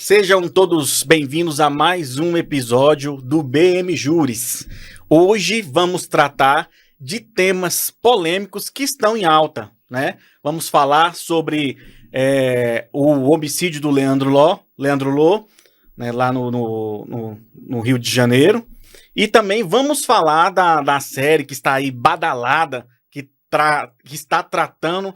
Sejam todos bem-vindos a mais um episódio do BM Júris. Hoje vamos tratar de temas polêmicos que estão em alta, né? Vamos falar sobre o homicídio do Leandro Lô, né, lá no Rio de Janeiro. E também vamos falar da série que está aí badalada, que está tratando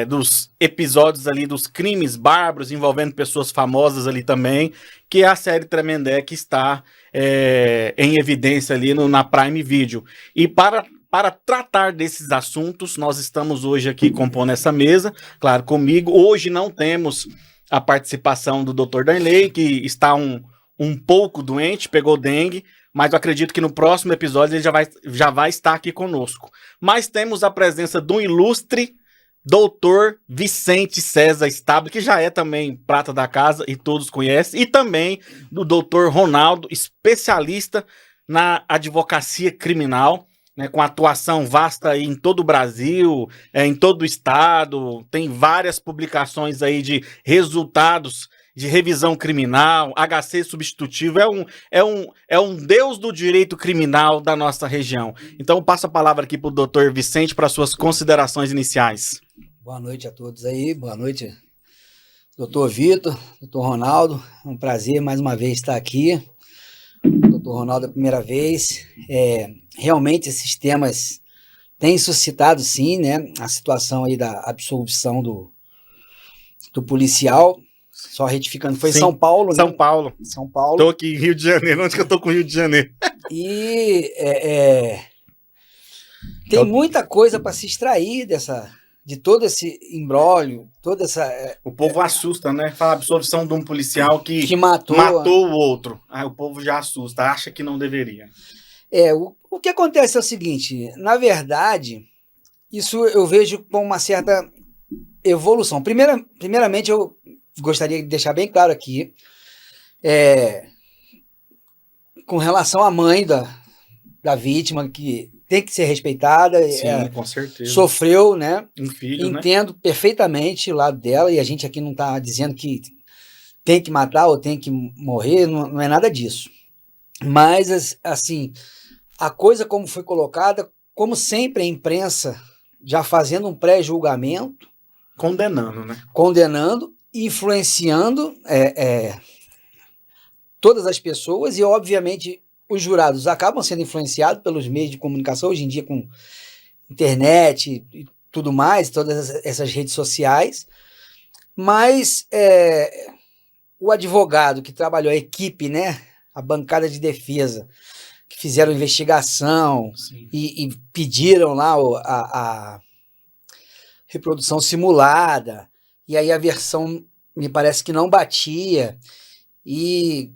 dos episódios ali dos crimes bárbaros envolvendo pessoas famosas ali também, que é a série Tremembé, que está em evidência ali na Prime Video. E para tratar desses assuntos, nós estamos hoje aqui compondo essa mesa, claro, comigo. Hoje não temos a participação do Dr. Darley, que está um pouco doente, pegou dengue, mas eu acredito que no próximo episódio ele já vai estar aqui conosco. Mas temos a presença do ilustre Dr. Vicente César Stable, que já é também prata da casa e todos conhecem, e também do Dr. Ronaldo, especialista na advocacia criminal, né, com atuação vasta aí em todo o Brasil, em todo o estado, tem várias publicações aí de resultados de revisão criminal, HC substitutivo, é um deus do direito criminal da nossa região. Então eu passo a palavra aqui para o doutor Vicente para suas considerações iniciais. Boa noite a todos aí, boa noite, doutor Vitor, doutor Ronaldo, é um prazer mais uma vez estar aqui. Doutor Ronaldo, a primeira vez, realmente esses temas têm suscitado sim, né, a situação aí da absolvição do policial. Só retificando, foi em São Paulo, São né? Paulo. São Paulo. Tô aqui em Rio de Janeiro. Onde que eu tô com o Rio de Janeiro? E tem muita coisa para se extrair de todo esse imbróglio, toda essa... O povo assusta, né? Fala a absolvição de um policial que matou o outro. Aí o povo já assusta, acha que não deveria. O que acontece é o seguinte, na verdade, isso eu vejo com uma certa evolução. Primeiramente, eu gostaria de deixar bem claro aqui, com relação à mãe da vítima, que tem que ser respeitada. Sim, com certeza. Sofreu, né? Um filho, Entendo perfeitamente o lado dela, e a gente aqui não está dizendo que tem que matar ou tem que morrer, não é nada disso. Mas, assim, a coisa como foi colocada, como sempre a imprensa, já fazendo um pré-julgamento, condenando, né? Condenando, influenciando todas as pessoas, e obviamente os jurados acabam sendo influenciados pelos meios de comunicação, hoje em dia com internet e tudo mais, todas essas redes sociais, mas o advogado que trabalhou, a equipe, né, a bancada de defesa, que fizeram investigação e pediram lá a reprodução simulada, e aí a versão me parece que não batia, e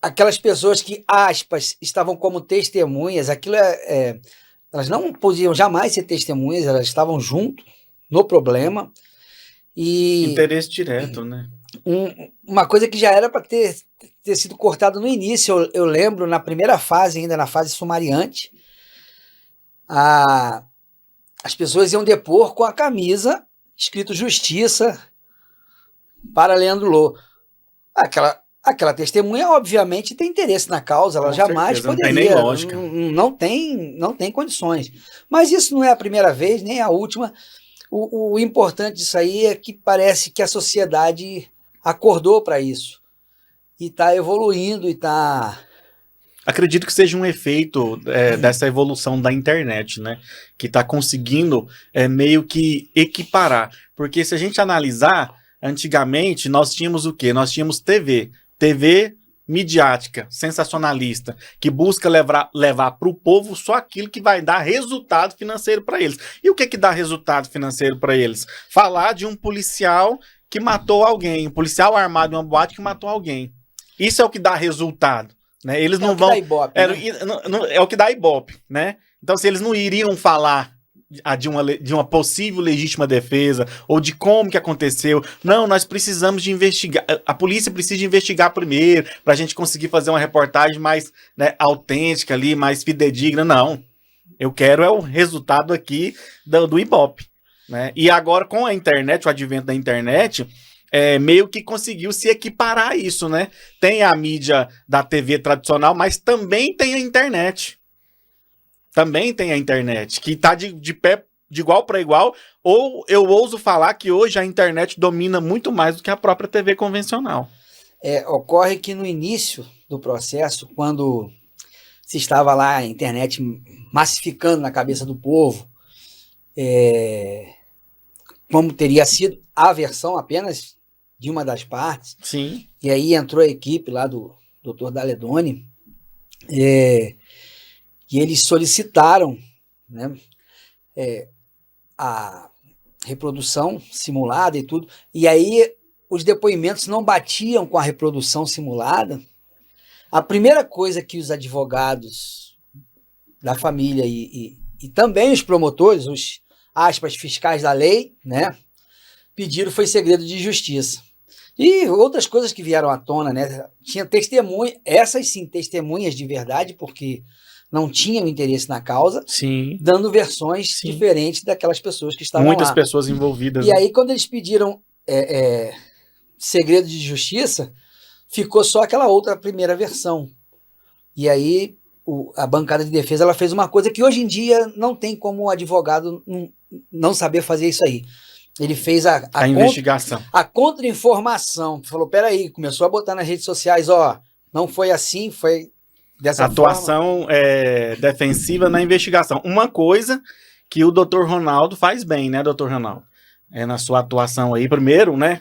aquelas pessoas que, aspas, estavam como testemunhas, aquilo elas não podiam jamais ser testemunhas, elas estavam junto no problema. E interesse direto, né? Uma coisa que já era para ter sido cortado no início, eu lembro, na primeira fase, ainda na fase sumariante, as pessoas iam depor com a camisa escrito Justiça para Leandro Lô. Aquela testemunha, obviamente, tem interesse na causa, ela jamais poderia. Não tem nem lógica. Não tem condições. Mas isso não é a primeira vez, nem a última. O importante disso aí é que parece que a sociedade acordou para isso. E está evoluindo e está... Acredito que seja um efeito dessa evolução da internet, né? Que está conseguindo meio que equiparar. Porque se a gente analisar, antigamente nós tínhamos o quê? Nós tínhamos TV midiática, sensacionalista, que busca levar para o povo só aquilo que vai dar resultado financeiro para eles. E o que dá resultado financeiro para eles? Falar de um policial que matou alguém, um policial armado em uma boate que matou alguém. Isso é o que dá resultado. Né? Eles não vão. Ibope, né? É o que dá Ibope, né? Então, se eles não iriam falar de uma possível legítima defesa ou de como que aconteceu, não, nós precisamos de investigar. A polícia precisa de investigar primeiro para a gente conseguir fazer uma reportagem mais, né, autêntica ali, mais fidedigna. Não. Eu quero o resultado aqui do Ibope. Né? E agora, com a internet, o advento da internet, meio que conseguiu se equiparar a isso, né? Tem a mídia da TV tradicional, mas também tem a internet. Também tem a internet, que está de pé de igual para igual, ou eu ouso falar que hoje a internet domina muito mais do que a própria TV convencional. Ocorre que no início do processo, quando se estava lá a internet massificando na cabeça do povo, como teria sido a versão apenas de uma das partes. Sim. E aí entrou a equipe lá do Dr. Daledoni, e eles solicitaram, né, a reprodução simulada e tudo, e aí os depoimentos não batiam com a reprodução simulada. A primeira coisa que os advogados da família e também os promotores, os, aspas, fiscais da lei, né, pediram foi segredo de justiça. E outras coisas que vieram à tona, né? Tinha testemunhas, essas sim, testemunhas de verdade, porque não tinham interesse na causa, sim, dando versões sim, diferentes daquelas pessoas que estavam muitas lá. pessoas envolvidas. E aí, quando eles pediram segredo de justiça, ficou só aquela outra primeira versão. E aí, a bancada de defesa ela fez uma coisa que hoje em dia não tem como o advogado não saber fazer isso aí. Ele fez a investigação. A contra-informação. Falou, peraí, começou a botar nas redes sociais, ó, não foi assim, foi dessa atuação defensiva na investigação. Uma coisa que o Dr. Ronaldo faz bem, né, Dr. Ronaldo? Na sua atuação aí, primeiro, né,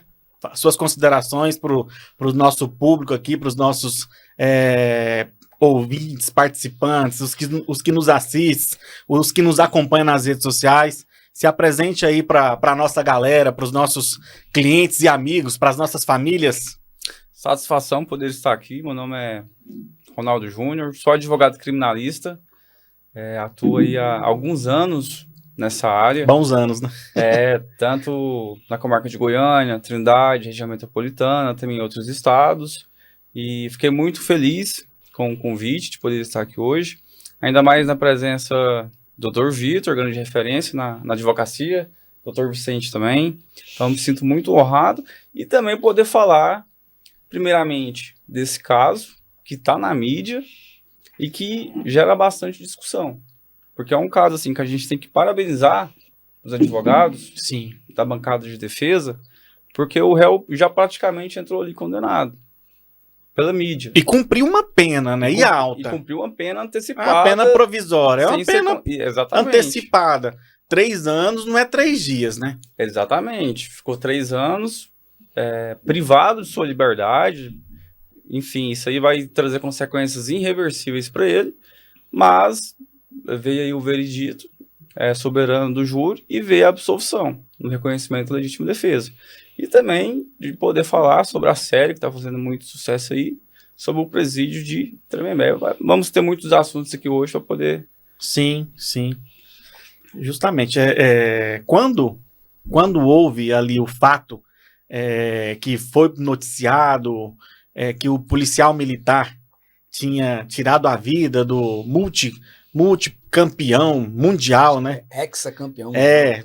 suas considerações para o nosso público aqui, para os nossos ouvintes, participantes, os que nos assistem, os que nos acompanham nas redes sociais. Se apresente aí para a nossa galera, para os nossos clientes e amigos, para as nossas famílias. Satisfação poder estar aqui. Meu nome é Ronaldo Júnior, sou advogado criminalista, atuo aí há alguns anos nessa área. Bons anos, né? Tanto na comarca de Goiânia, Trindade, região metropolitana, também em outros estados. E fiquei muito feliz com o convite de poder estar aqui hoje, ainda mais na presença Dr. Vitor, grande referência na advocacia, Dr. Vicente também. Então, me sinto muito honrado e também poder falar, primeiramente, desse caso que está na mídia e que gera bastante discussão. Porque é um caso assim que a gente tem que parabenizar os advogados Sim, da bancada de defesa, porque o réu já praticamente entrou ali condenado pela mídia. E cumpriu uma pena, né? E alta. E cumpriu uma pena antecipada. A pena provisória. É uma pena exatamente antecipada. 3 anos não é 3 dias, né? Exatamente. Ficou 3 anos privado de sua liberdade. Enfim, isso aí vai trazer consequências irreversíveis para ele. Mas veio aí o veredito soberano do júri e veio a absolvição no reconhecimento da legítima defesa. E também de poder falar sobre a série que está fazendo muito sucesso aí, sobre o presídio de Tremembé. Vamos ter muitos assuntos aqui hoje para poder... Sim, sim. Justamente. Quando houve ali o fato que foi noticiado, que o policial militar tinha tirado a vida do multicampeão mundial, né? Hexacampeão.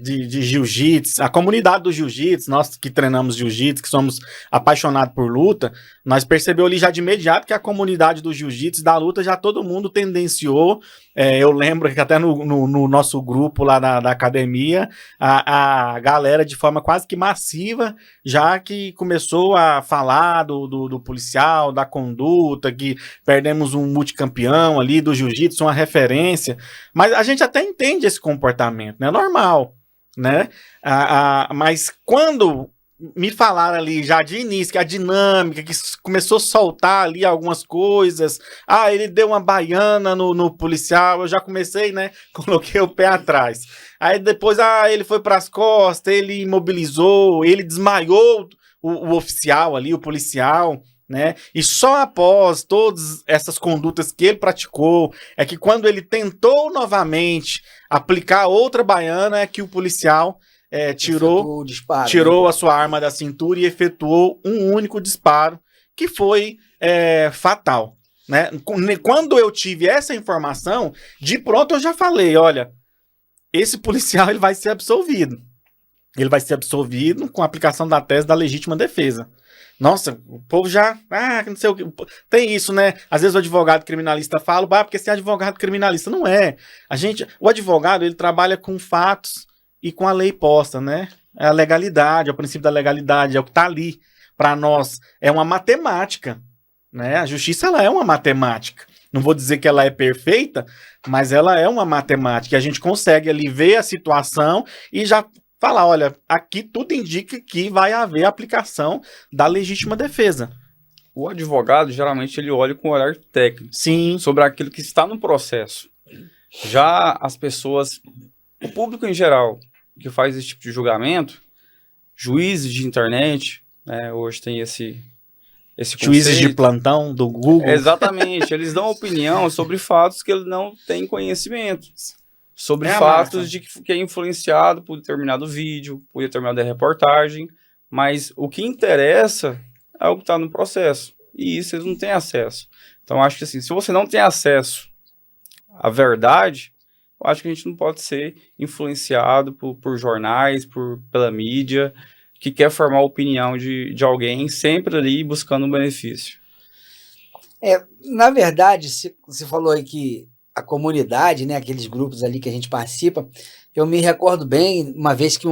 De jiu-jitsu. A comunidade do jiu-jitsu, nós que treinamos jiu-jitsu, que somos apaixonados por luta, nós percebemos ali já de imediato que a comunidade do jiu-jitsu, da luta, já todo mundo tendenciou. Eu lembro que até no nosso grupo lá da academia, a galera de forma quase que massiva, já que começou a falar do policial, da conduta, que perdemos um multicampeão ali do jiu-jitsu, uma referência. Mas a gente até entende esse comportamento, né? É normal, né? Mas quando me falaram ali já de início que a dinâmica, que começou a soltar ali algumas coisas, ele deu uma baiana no policial, eu já comecei, né? Coloquei o pé atrás. Aí depois, ele foi para as costas, ele imobilizou, ele desmaiou o oficial ali, o policial, né? E só após todas essas condutas que ele praticou, é que quando ele tentou novamente aplicar outra baiana, é que o policial tirou a sua arma da cintura e efetuou um único disparo, que foi fatal, né? Quando eu tive essa informação, de pronto eu já falei, olha, esse policial ele vai ser absolvido. ele vai ser absolvido com a aplicação da tese da legítima defesa. Nossa, o povo já... não sei o que... Tem isso, né? Às vezes o advogado criminalista fala, porque você é advogado criminalista. Não é. O advogado, ele trabalha com fatos e com a lei posta, né? É a legalidade, é o princípio da legalidade, é o que está ali. Para nós, é uma matemática, né? A justiça, ela é uma matemática. Não vou dizer que ela é perfeita, mas ela é uma matemática. A gente consegue ali ver a situação e já falar, olha, aqui tudo indica que vai haver aplicação da legítima defesa. O advogado, geralmente, ele olha com um olhar técnico. Sim. Sobre aquilo que está no processo. Já as pessoas, o público em geral, que faz esse tipo de julgamento, juízes de internet, né, hoje tem esse juízes conceito. De plantão do Google. Exatamente, eles dão opinião sobre fatos que ele não tem conhecimento. Sobre fatos de que é influenciado por determinado vídeo, por determinada reportagem, mas o que interessa é o que está no processo. E isso eles não têm acesso. Então, acho que assim, se você não tem acesso à verdade, eu acho que a gente não pode ser influenciado por jornais, pela mídia, que quer formar a opinião de alguém, sempre ali buscando um benefício. Na verdade, você falou aí que a comunidade, né, aqueles grupos ali que a gente participa, eu me recordo bem, uma vez que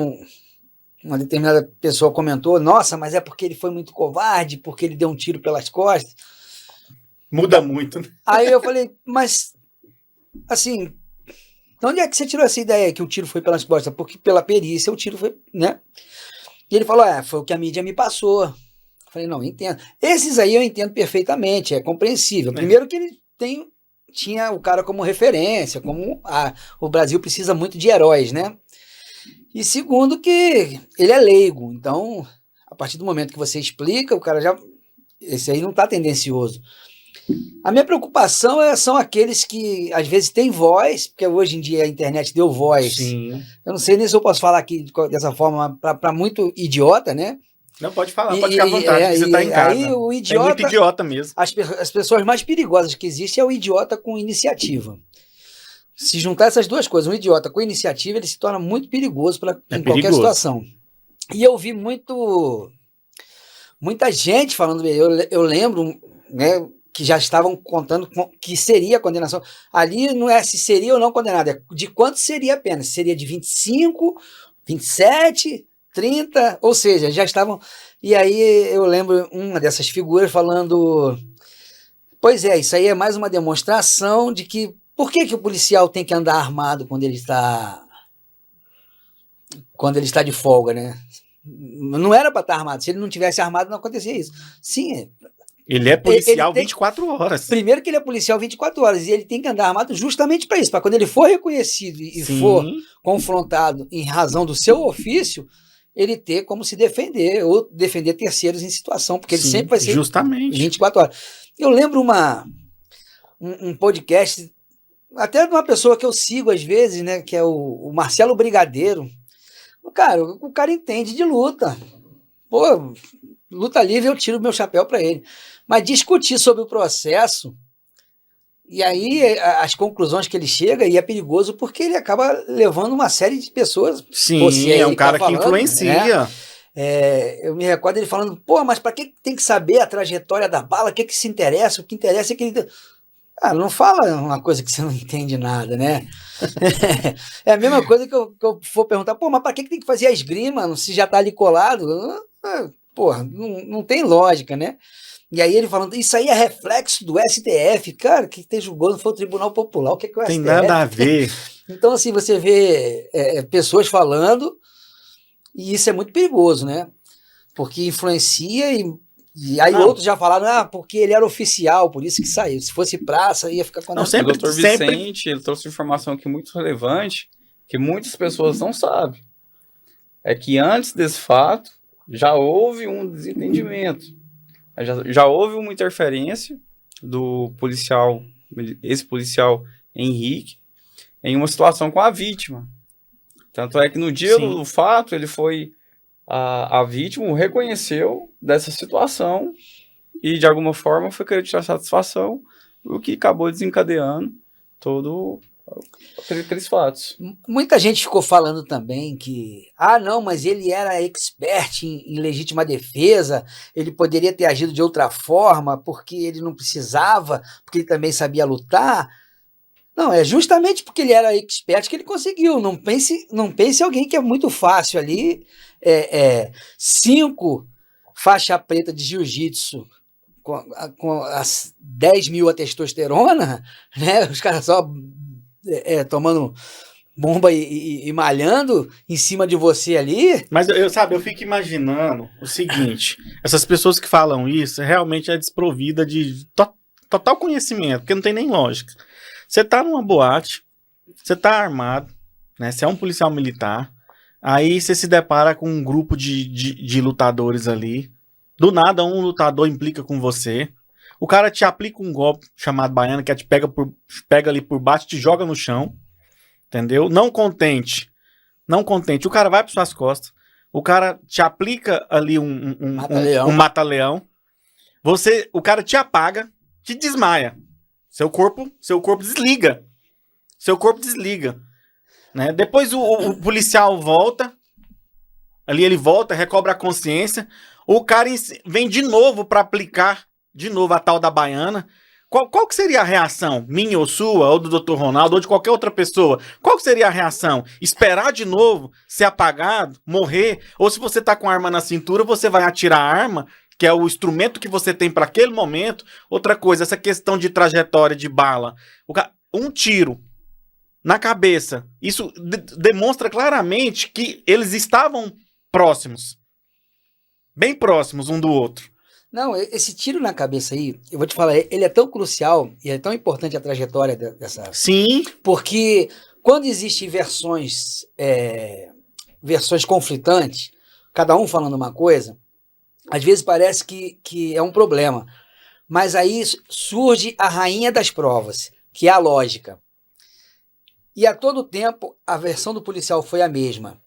uma determinada pessoa comentou, nossa, mas é porque ele foi muito covarde, porque ele deu um tiro pelas costas. Muda muito, né? Aí eu falei, mas, assim, de onde é que você tirou essa ideia que o tiro foi pelas costas? Porque pela perícia o tiro foi, né? E ele falou, foi o que a mídia me passou. Eu falei, não, entendo. Esses aí eu entendo perfeitamente, é compreensível. Primeiro que ele tinha o cara como referência, como o Brasil precisa muito de heróis, né? E segundo que ele é leigo, então, a partir do momento que você explica, o cara já... Esse aí não está tendencioso. A minha preocupação são aqueles que, às vezes, têm voz, porque hoje em dia a internet deu voz. Sim. Eu não sei nem se eu posso falar aqui dessa forma, para muito idiota, né? Não, pode falar, pode ficar à vontade, você está em casa. Aí, o idiota, é muito idiota mesmo. As pessoas mais perigosas que existem é o idiota com iniciativa. Se juntar essas duas coisas, um idiota com iniciativa, ele se torna muito perigoso em qualquer situação. E eu vi muita gente falando, eu lembro, né, que já estavam contando que seria a condenação. Ali não é se seria ou não condenado, é de quanto seria a pena. Se seria de 25, 27, 30, ou seja, já estavam... E aí eu lembro uma dessas figuras falando, pois é, isso aí é mais uma demonstração de que por que o policial tem que andar armado quando ele está de folga, né? Não era para estar armado. Se ele não tivesse armado, não acontecia isso. Sim, ele é policial 24 horas. Primeiro que ele é policial 24 horas e ele tem que andar armado justamente para isso, para quando ele for reconhecido e for confrontado em razão do seu ofício, ele ter como se defender ou defender terceiros em situação, porque ele sempre vai ser justamente 24 horas. Eu lembro um podcast, até de uma pessoa que eu sigo às vezes, né, que é o Marcelo Brigadeiro. O cara entende de luta. Pô, luta livre, eu tiro meu chapéu para ele. Mas discutir sobre o processo, e aí as conclusões que ele chega, e é perigoso porque ele acaba levando uma série de pessoas. Sim, é um cara que influencia. Né? Eu me recordo ele falando, mas para que tem que saber a trajetória da bala? O que se interessa? O que interessa é que ele... não fala uma coisa que você não entende nada, né? É a mesma coisa que eu for perguntar, mas para que tem que fazer a esgrima se já tá ali colado? Não tem lógica, né? E aí ele falando, isso aí é reflexo do STF. Cara, que te julgou não foi o Tribunal Popular, o que é o STF? Tem nada a ver. Então, assim, você vê pessoas falando, e isso é muito perigoso, né? Porque influencia e aí outros já falaram, porque ele era oficial, por isso que saiu. Se fosse praça, ia ficar condenado. O doutor Vicente, ele trouxe informação aqui muito relevante, que muitas pessoas não sabem. É que antes desse fato, já houve um desentendimento. Já houve uma interferência do policial, esse policial Henrique, em uma situação com a vítima. Tanto é que no dia do fato, ele foi... A vítima o reconheceu dessa situação e, de alguma forma, foi querer tirar satisfação, o que acabou desencadeando todo aqueles fatos. Muita gente ficou falando também que, não, mas ele era expert em legítima defesa, ele poderia ter agido de outra forma, porque ele não precisava, porque ele também sabia lutar. Não, é justamente porque ele era expert que ele conseguiu. Não pense alguém que é muito fácil ali. 5 faixa preta de jiu-jitsu com as 10 mil a testosterona, né? Os caras só tomando bomba e malhando em cima de você ali. Mas eu fico imaginando o seguinte: essas pessoas que falam isso realmente é desprovida de total conhecimento, porque não tem nem lógica. Você tá numa boate, você tá armado, né? Você é um policial militar, aí você se depara com um grupo de lutadores ali. Do nada, um lutador implica com você. O cara te aplica um golpe chamado baiana, que te pega ali por baixo, te joga no chão. Entendeu? Não contente, o cara vai para suas costas. O cara te aplica ali um mata-leão. O cara te apaga, te desmaia. Seu corpo desliga. Né? Depois o policial volta. Ali ele volta, recobra a consciência. O cara vem de novo para aplicar de novo a tal da baiana. Qual que seria a reação? Minha ou sua, ou do Dr. Ronaldo, ou de qualquer outra pessoa? Qual que seria a reação? Esperar de novo, ser apagado, morrer? Ou se você tá com a arma na cintura, você vai atirar a arma, que é o instrumento que você tem para aquele momento. Outra coisa, essa questão de trajetória de bala. Um tiro na cabeça. Isso demonstra claramente que eles estavam próximos. Bem próximos um do outro. Não, esse tiro na cabeça aí, eu vou te falar, ele é tão crucial e é tão importante a trajetória dessa... Sim. Porque quando existem versões conflitantes, cada um falando uma coisa, às vezes parece que é um problema. Mas aí surge a rainha das provas, que é a lógica. E a todo tempo, a versão do policial foi a mesma.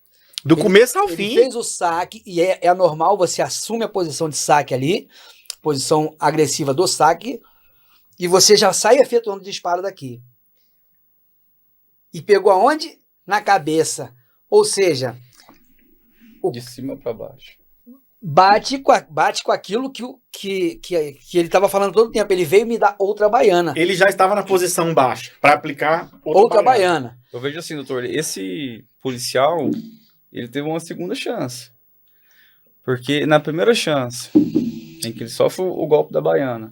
Do começo ao fim. Ele fez o saque, e é normal, você assume a posição de saque ali, posição agressiva do saque, e você já sai efetuando o disparo daqui. E pegou aonde? Na cabeça. Ou seja... De cima para baixo. Bate com aquilo que ele estava falando todo o tempo. Ele veio me dar outra baiana. Ele já estava na posição baixa, para aplicar outra baiana. Eu vejo assim, doutor, esse policial... ele teve uma segunda chance. Porque na primeira chance, em que ele sofre o golpe da baiana,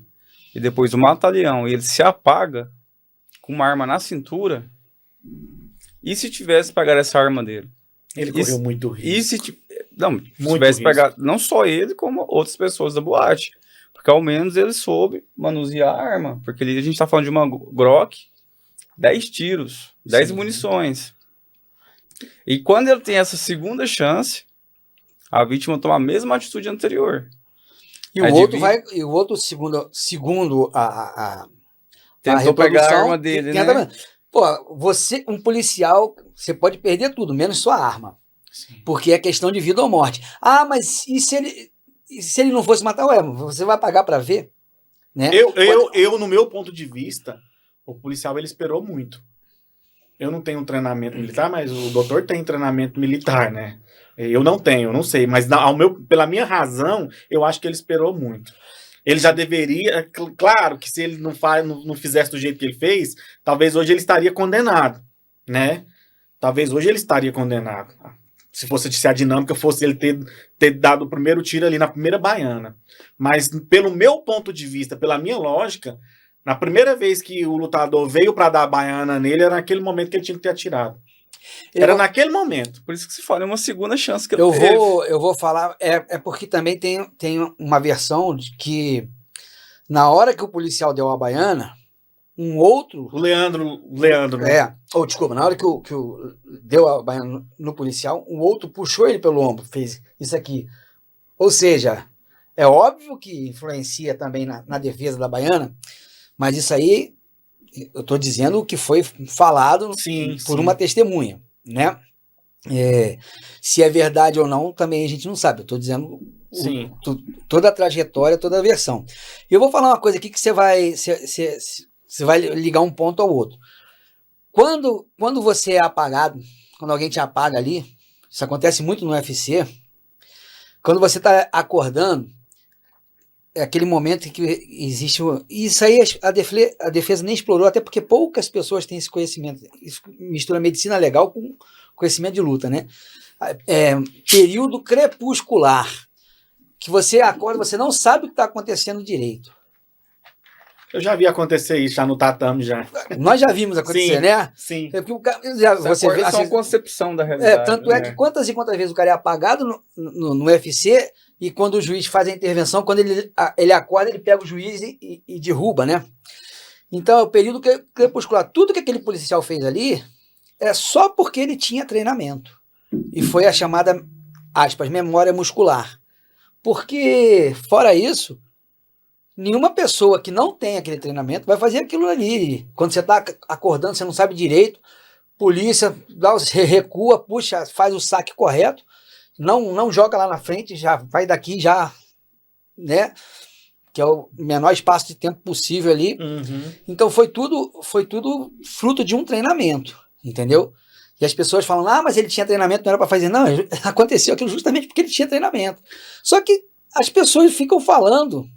e depois o mata-leão, e ele se apaga com uma arma na cintura, e se tivesse pegado essa arma dele? Ele correu muito risco. E se tivesse pegado, não só ele, como outras pessoas da boate. Porque ao menos ele soube manusear a arma. Porque ali a gente tá falando de uma Glock, 10 tiros, 10 munições. E quando ele tem essa segunda chance, a vítima toma a mesma atitude anterior. E o outro, segundo a tentou pegar a arma dele, né? Pô, um policial, você pode perder tudo, menos sua arma. Sim. Porque é questão de vida ou morte. Mas e se ele não fosse matar o Emo? Você vai pagar para ver? Né? No meu ponto de vista, o policial ele esperou muito. Eu não tenho treinamento militar, mas o doutor tem treinamento militar, né? Eu não tenho, não sei, mas pela minha razão, eu acho que ele esperou muito. Ele já deveria, claro que se ele não fizesse do jeito que ele fez, talvez hoje ele estaria condenado, né? Talvez hoje ele estaria condenado. Se a dinâmica fosse ele ter dado o primeiro tiro ali na primeira baiana. Mas pelo meu ponto de vista, pela minha lógica, na primeira vez que o lutador veio para dar a baiana nele, era naquele momento que ele tinha que ter atirado. Naquele momento. Por isso que se fala, é uma segunda chance que ele teve. Eu vou falar, porque também tem uma versão de que na hora que o policial deu a baiana, um outro... O Leandro. Desculpa, na hora que deu a baiana no policial, um outro puxou ele pelo ombro, fez isso aqui. Ou seja, é óbvio que influencia também na defesa da baiana, mas isso aí, eu estou dizendo o que foi falado por uma testemunha, né? Se é verdade ou não, também a gente não sabe. Eu estou dizendo toda a trajetória, toda a versão. E eu vou falar uma coisa aqui que você vai ligar um ponto ao outro. Quando você é apagado, quando alguém te apaga ali, isso acontece muito no UFC, quando você está acordando, é aquele momento em que existe... Isso aí a defesa nem explorou, até porque poucas pessoas têm esse conhecimento. Isso mistura medicina legal com conhecimento de luta, né? Período crepuscular, que você acorda, você não sabe o que está acontecendo direito. Eu já vi acontecer isso já no tatame já. Nós já vimos acontecer, Sim, né? sim. Você vê, Essa é uma concepção da realidade. tanto é que quantas e quantas vezes o cara é apagado no UFC, e quando o juiz faz a intervenção, quando ele acorda, ele pega o juiz e derruba, né? Então, o período crepuscular, tudo que aquele policial fez ali é só porque ele tinha treinamento. E foi a chamada, aspas, memória muscular. Porque, fora isso, nenhuma pessoa que não tem aquele treinamento vai fazer aquilo ali. Quando você está acordando, você não sabe direito, polícia você recua, puxa, faz o saque correto, não joga lá na frente, já vai daqui, já, né? Que é o menor espaço de tempo possível ali. Uhum. Então foi tudo fruto de um treinamento, entendeu? E as pessoas falam, mas ele tinha treinamento, não era para fazer. Não, aconteceu aquilo justamente porque ele tinha treinamento. Só que as pessoas ficam falando,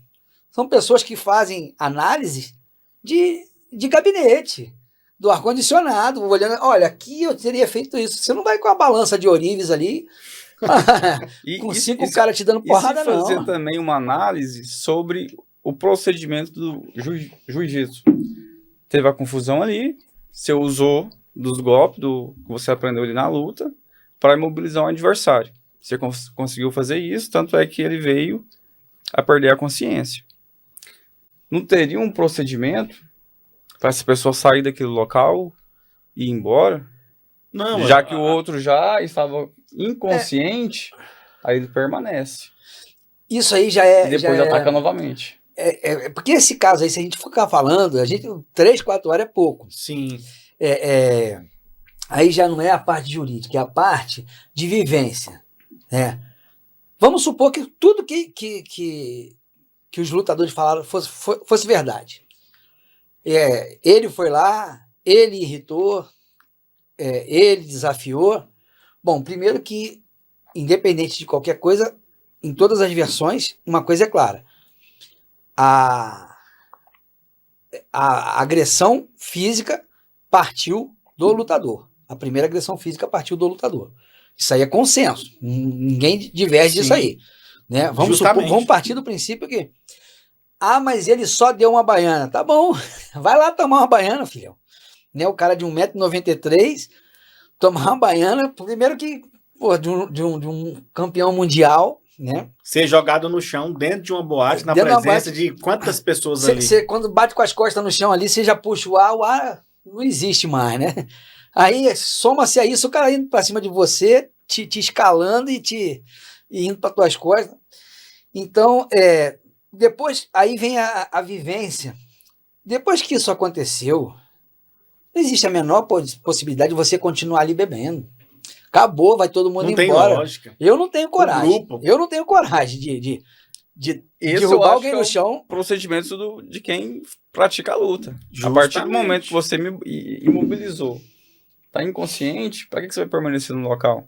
são pessoas que fazem análise de gabinete, do ar-condicionado, olhando, olha, aqui eu teria feito isso. Você não vai com a balança de ourives ali, com cinco caras te dando porrada, não. E fazer também uma análise sobre o procedimento do jiu-jitsu. Teve a confusão ali, você usou dos golpes que você aprendeu ali na luta para imobilizar um adversário. Você conseguiu fazer isso, tanto é que ele veio a perder a consciência. Não teria um procedimento para essa pessoa sair daquele local e ir embora? Não, já que o outro já estava inconsciente, aí ele permanece. Isso aí já é... E depois ataca novamente. Porque esse caso aí, se a gente ficar falando, 3, 4 horas é pouco. Sim. Aí já não é a parte jurídica, é a parte de vivência, né? Vamos supor que tudo que os lutadores falaram fosse verdade. Ele foi lá, ele irritou, ele desafiou. Bom, primeiro que, independente de qualquer coisa, em todas as versões, uma coisa é clara. A agressão física partiu do lutador. A primeira agressão física partiu do lutador. Isso aí é consenso. Ninguém diverge disso aí. Né? Vamos partir do princípio que mas ele só deu uma baiana. Tá bom, vai lá tomar uma baiana, filhão. Né? O cara de 1,93 m tomar uma baiana, primeiro que de um campeão mundial, né? Ser jogado no chão dentro de uma boate, na presença de quantas pessoas ali? Você, quando bate com as costas no chão ali, você já puxa o ar não existe mais, né? Aí soma-se a isso, o cara indo pra cima de você, te escalando e indo para tuas costas. Então, depois, aí vem a vivência. Depois que isso aconteceu, não existe a menor possibilidade de você continuar ali bebendo. Acabou, vai todo mundo embora. Não tem lógica. Eu não tenho coragem. Eu não tenho coragem de derrubar alguém no chão. Procedimento de quem pratica a luta. Justamente. A partir do momento que você me imobilizou, tá inconsciente, para que você vai permanecer no local?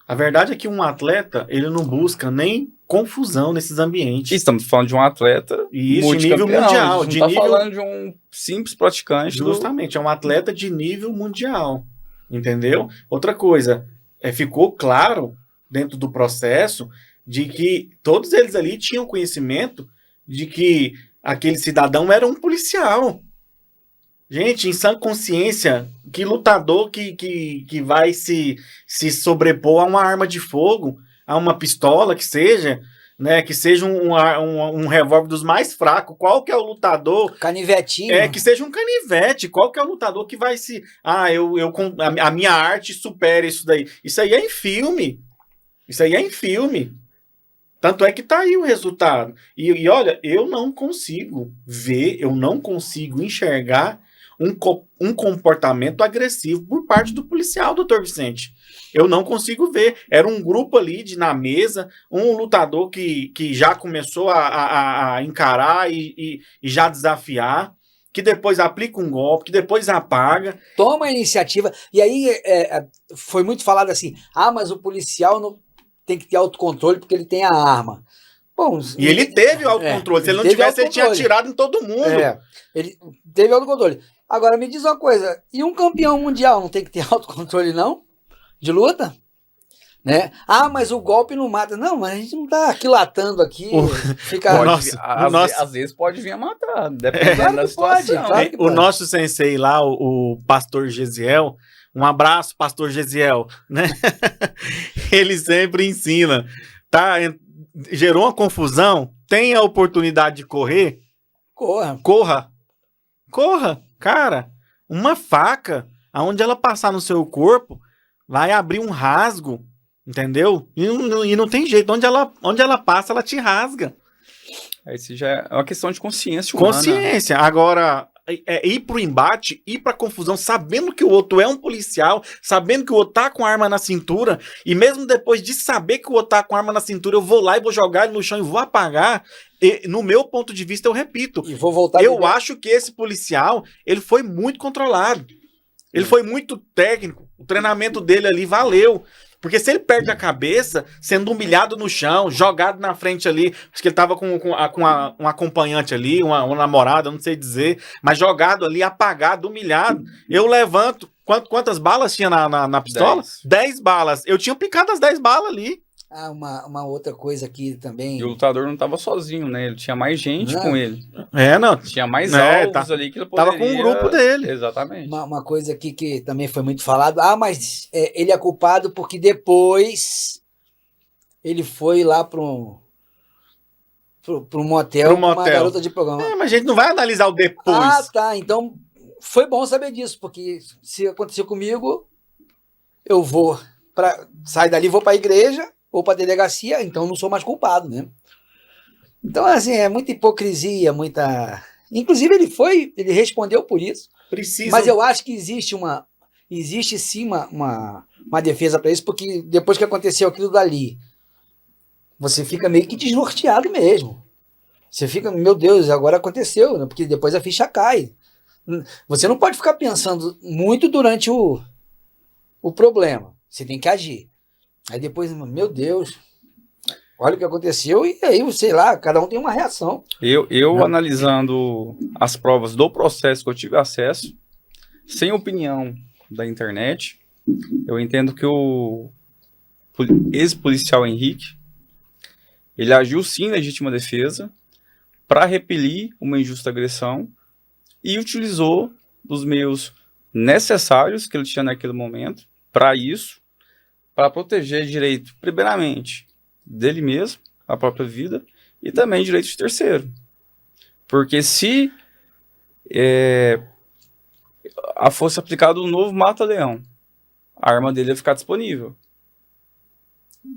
A verdade é que um atleta, ele não busca nem confusão nesses ambientes. Estamos falando de um atleta de nível mundial. A gente não está falando de um simples praticante. Justamente, é um atleta de nível mundial. Entendeu? Outra coisa, ficou claro dentro do processo de que todos eles ali tinham conhecimento de que aquele cidadão era um policial. Gente, em sã consciência, que lutador que vai se sobrepor a uma arma de fogo, a uma pistola que seja, né, que seja um revólver dos mais fracos, qual que é o lutador... Canivetinho. Que seja um canivete, qual que é o lutador que vai se... a minha arte supera isso daí. Isso aí é em filme. Isso aí é em filme. Tanto é que tá aí o resultado. E olha, eu não consigo ver, eu não consigo enxergar um comportamento agressivo por parte do policial, doutor Vicente. Eu não consigo ver. Era um grupo ali na mesa, um lutador que já começou a encarar e já desafiar. que depois aplica um golpe, que depois apaga. Toma a iniciativa. E aí foi muito falado assim, mas o policial não tem que ter autocontrole porque ele tem a arma. Bom, E ele teve o autocontrole. Se ele não tivesse, ele tinha atirado em todo mundo. Ele teve autocontrole. Agora, me diz uma coisa, e um campeão mundial não tem que ter autocontrole, não? De luta? Né? Mas o golpe não mata. Não, mas a gente não tá aquilatando aqui. Às vezes pode vir a matar, dependendo da situação. Claro que pode. Nosso sensei lá, o pastor Gesiel, um abraço, pastor Gesiel, né? Ele sempre ensina, tá? Gerou uma confusão, tem a oportunidade de correr, corra. Cara, uma faca, aonde ela passar no seu corpo, vai abrir um rasgo, entendeu? E não tem jeito, onde ela passa, ela te rasga. Isso já é uma questão de consciência humana. Consciência. Agora, ir pro embate, ir pra confusão, sabendo que o outro é um policial, sabendo que o outro tá com arma na cintura, e mesmo depois de saber que o outro tá com arma na cintura, eu vou lá e vou jogar ele no chão e vou apagar. E, no meu ponto de vista, eu repito. E vou voltar. Eu acho que esse policial, ele foi muito controlado. Ele foi muito técnico. O treinamento dele ali valeu. Porque se ele perde a cabeça, sendo humilhado no chão, jogado na frente ali, acho que ele tava com um acompanhante ali, uma namorada, não sei dizer, mas jogado ali, apagado, humilhado, eu levanto. Quantas balas tinha na pistola? 10 balas. Eu tinha picado as 10 balas ali. Uma outra coisa aqui também. E o lutador não tava sozinho, né? Ele tinha mais gente com ele. Não. Tinha mais alvos ali que ele poderia... Tava com um grupo dele. Exatamente. Uma coisa aqui que também foi muito falado. Mas ele é culpado porque depois ele foi lá pro motel com uma garota de programa. Mas a gente não vai analisar o depois. Tá. Então foi bom saber disso, porque se acontecer comigo, eu vou sair dali, vou pra igreja ou pra delegacia, então não sou mais culpado, né? Então, assim, é muita hipocrisia, muita... Inclusive, ele respondeu por isso. Mas eu acho que existe sim uma defesa para isso, porque depois que aconteceu aquilo dali, você fica meio que desnorteado mesmo. Você fica, meu Deus, agora aconteceu, né? Porque depois a ficha cai. Você não pode ficar pensando muito durante o problema. Você tem que agir. Aí depois, meu Deus, olha o que aconteceu, e aí, sei lá, cada um tem uma reação. Eu analisando as provas do processo que eu tive acesso, sem opinião da internet, eu entendo que o ex-policial Henrique, ele agiu sim em legítima defesa para repelir uma injusta agressão e utilizou os meios necessários que ele tinha naquele momento para isso, para proteger direito, primeiramente, dele mesmo, a própria vida, e também direito de terceiro. Porque se fosse aplicado um novo mata-leão, a arma dele ia ficar disponível.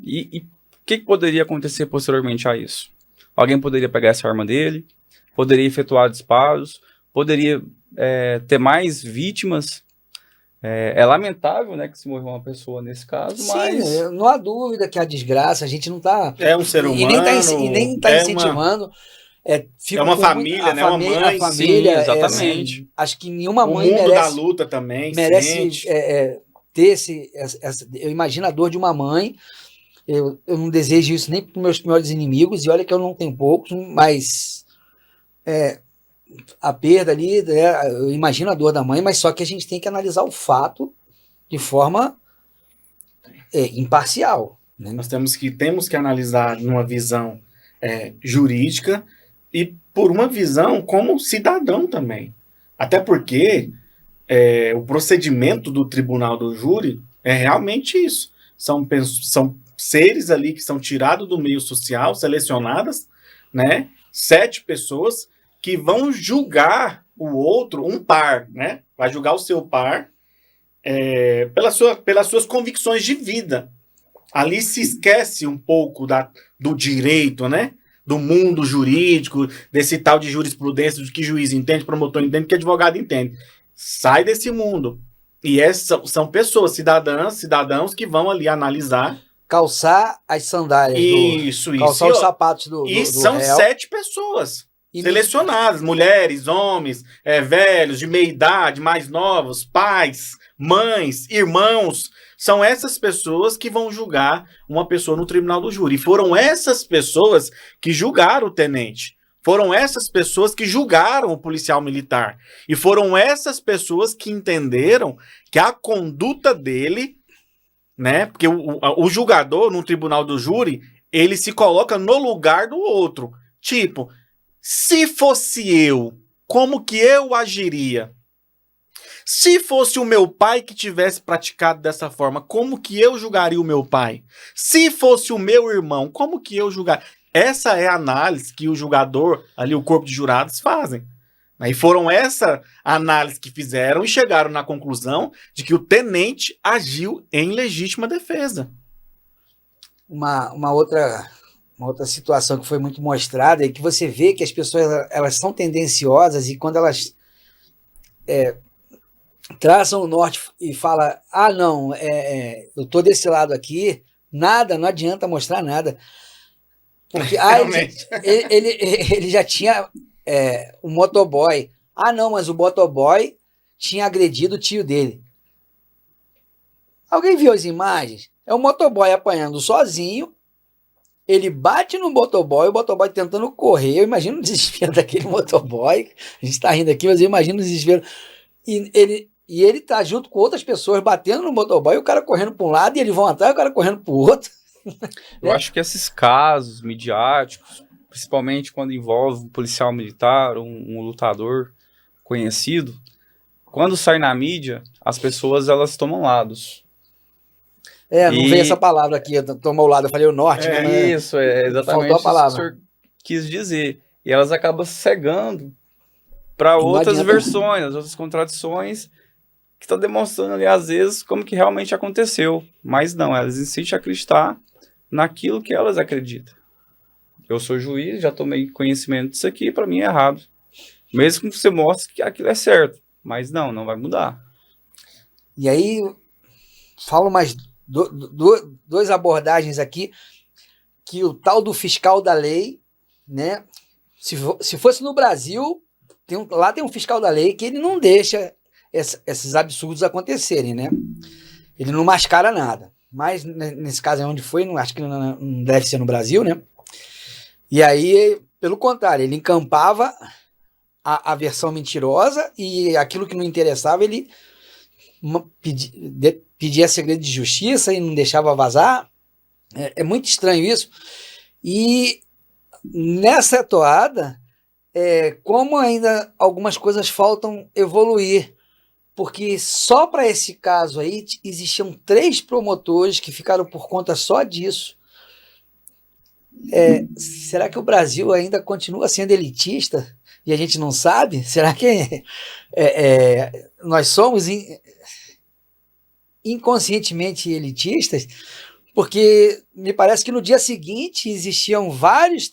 E o que poderia acontecer posteriormente a isso? Alguém poderia pegar essa arma dele, poderia efetuar disparos, poderia ter mais vítimas. É lamentável, né, que se morreu uma pessoa nesse caso, sim, mas... não há dúvida que a desgraça, a gente não está... É um ser humano. E nem tá incentivando. É uma família, né? Uma mãe, a família, sim, exatamente. Assim, acho que nenhuma mãe merece... O mundo merece, da luta também, merece ter eu imagino a dor de uma mãe. Eu não desejo isso nem para os meus piores inimigos, e olha que eu não tenho poucos, mas... a perda ali, eu imagino a dor da mãe, mas só que a gente tem que analisar o fato de forma imparcial. Né? Nós temos que analisar numa visão jurídica e por uma visão como cidadão também. Até porque o procedimento do tribunal do júri é realmente isso. São seres ali que são tirados do meio social, selecionadas, né? 7 pessoas que vão julgar o outro, um par, né? Vai julgar o seu par pelas suas convicções de vida. Ali se esquece um pouco do direito, né? Do mundo jurídico, desse tal de jurisprudência, do que juiz entende, promotor entende, que advogado entende. Sai desse mundo. E são pessoas, cidadãos que vão ali analisar. Calçar as sandálias. Isso. Calçar os sapatos do E são réu. 7 pessoas. Selecionadas, mulheres, homens, velhos, de meia idade, mais novos, pais, mães, irmãos. São essas pessoas que vão julgar uma pessoa no tribunal do júri. Foram essas pessoas que julgaram o tenente. Foram essas pessoas que julgaram o policial militar. E foram essas pessoas que entenderam que a conduta dele, né? Porque o julgador no tribunal do júri, ele se coloca no lugar do outro. Tipo, se fosse eu, como que eu agiria? Se fosse o meu pai que tivesse praticado dessa forma, como que eu julgaria o meu pai? Se fosse o meu irmão, como que eu julgaria? Essa é a análise que o julgador, ali o corpo de jurados, fazem. E foram essa análise que fizeram e chegaram na conclusão de que o tenente agiu em legítima defesa. Uma outra situação que foi muito mostrada é que você vê que as pessoas elas são tendenciosas e quando elas traçam o norte e falam, não, eu tô desse lado aqui, nada, não adianta mostrar nada. Porque ele já tinha o motoboy. Não, mas o motoboy tinha agredido o tio dele. Alguém viu as imagens? É o motoboy apanhando sozinho, ele bate no motoboy, o motoboy tentando correr. Eu imagino o desespero daquele motoboy. A gente tá rindo aqui, mas eu imagino o desespero. E ele tá junto com outras pessoas batendo no motoboy, o cara correndo para um lado e eles vão atrás, o cara correndo para o outro. Eu acho que esses casos midiáticos, principalmente quando envolve um policial militar, um lutador conhecido, quando sai na mídia, as pessoas elas tomam lados. Não veio essa palavra aqui, tomou o lado, eu falei o norte. Né? Isso, exatamente faltou a palavra. Isso que o senhor quis dizer. E elas acabam cegando para outras versões, as outras contradições que estão demonstrando ali, às vezes, como que realmente aconteceu. Mas não, elas insistem em acreditar naquilo que elas acreditam. Eu sou juiz, já tomei conhecimento disso aqui, para mim é errado. Mesmo que você mostre que aquilo é certo. Mas não vai mudar. E aí, falo mais duas abordagens aqui, que o tal do fiscal da lei, né? Se fosse no Brasil, lá tem um fiscal da lei que ele não deixa esses absurdos acontecerem, né? Ele não mascara nada. Mas nesse caso é onde foi, acho que não deve ser no Brasil, né? E aí, pelo contrário, ele encampava a versão mentirosa e aquilo que não interessava, ele pedia segredo de justiça e não deixava vazar. É muito estranho isso. E nessa toada, como ainda algumas coisas faltam evoluir, porque só para esse caso aí existiam 3 promotores que ficaram por conta só disso. Será que o Brasil ainda continua sendo elitista e a gente não sabe? Será que nós somos inconscientemente elitistas? Porque me parece que no dia seguinte existiam vários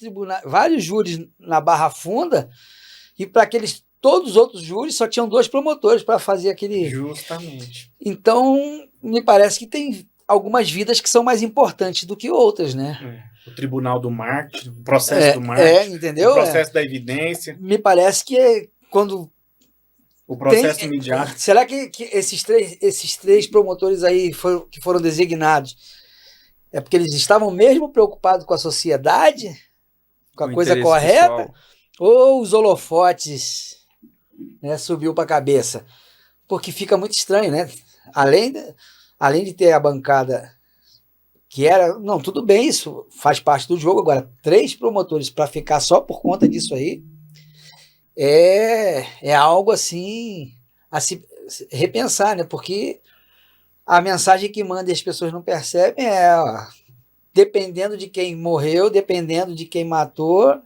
júris na Barra Funda e para todos os outros júris só tinham 2 promotores para fazer aquele... Justamente. Então, me parece que tem algumas vidas que são mais importantes do que outras, né? O tribunal do marketing, o processo do marketing, entendeu? O processo da evidência. Me parece que quando... O processo midiático. Será que esses três promotores aí que foram designados é porque eles estavam mesmo preocupados com a sociedade? Com a coisa correta? Pessoal. Ou os holofotes, né, subiu para a cabeça? Porque fica muito estranho, né? Além de ter a bancada que era... Não, tudo bem, isso faz parte do jogo. Agora, 3 promotores para ficar só por conta disso aí é algo assim a se repensar, né? Porque a mensagem que manda e as pessoas não percebem dependendo de quem morreu, dependendo de quem matou,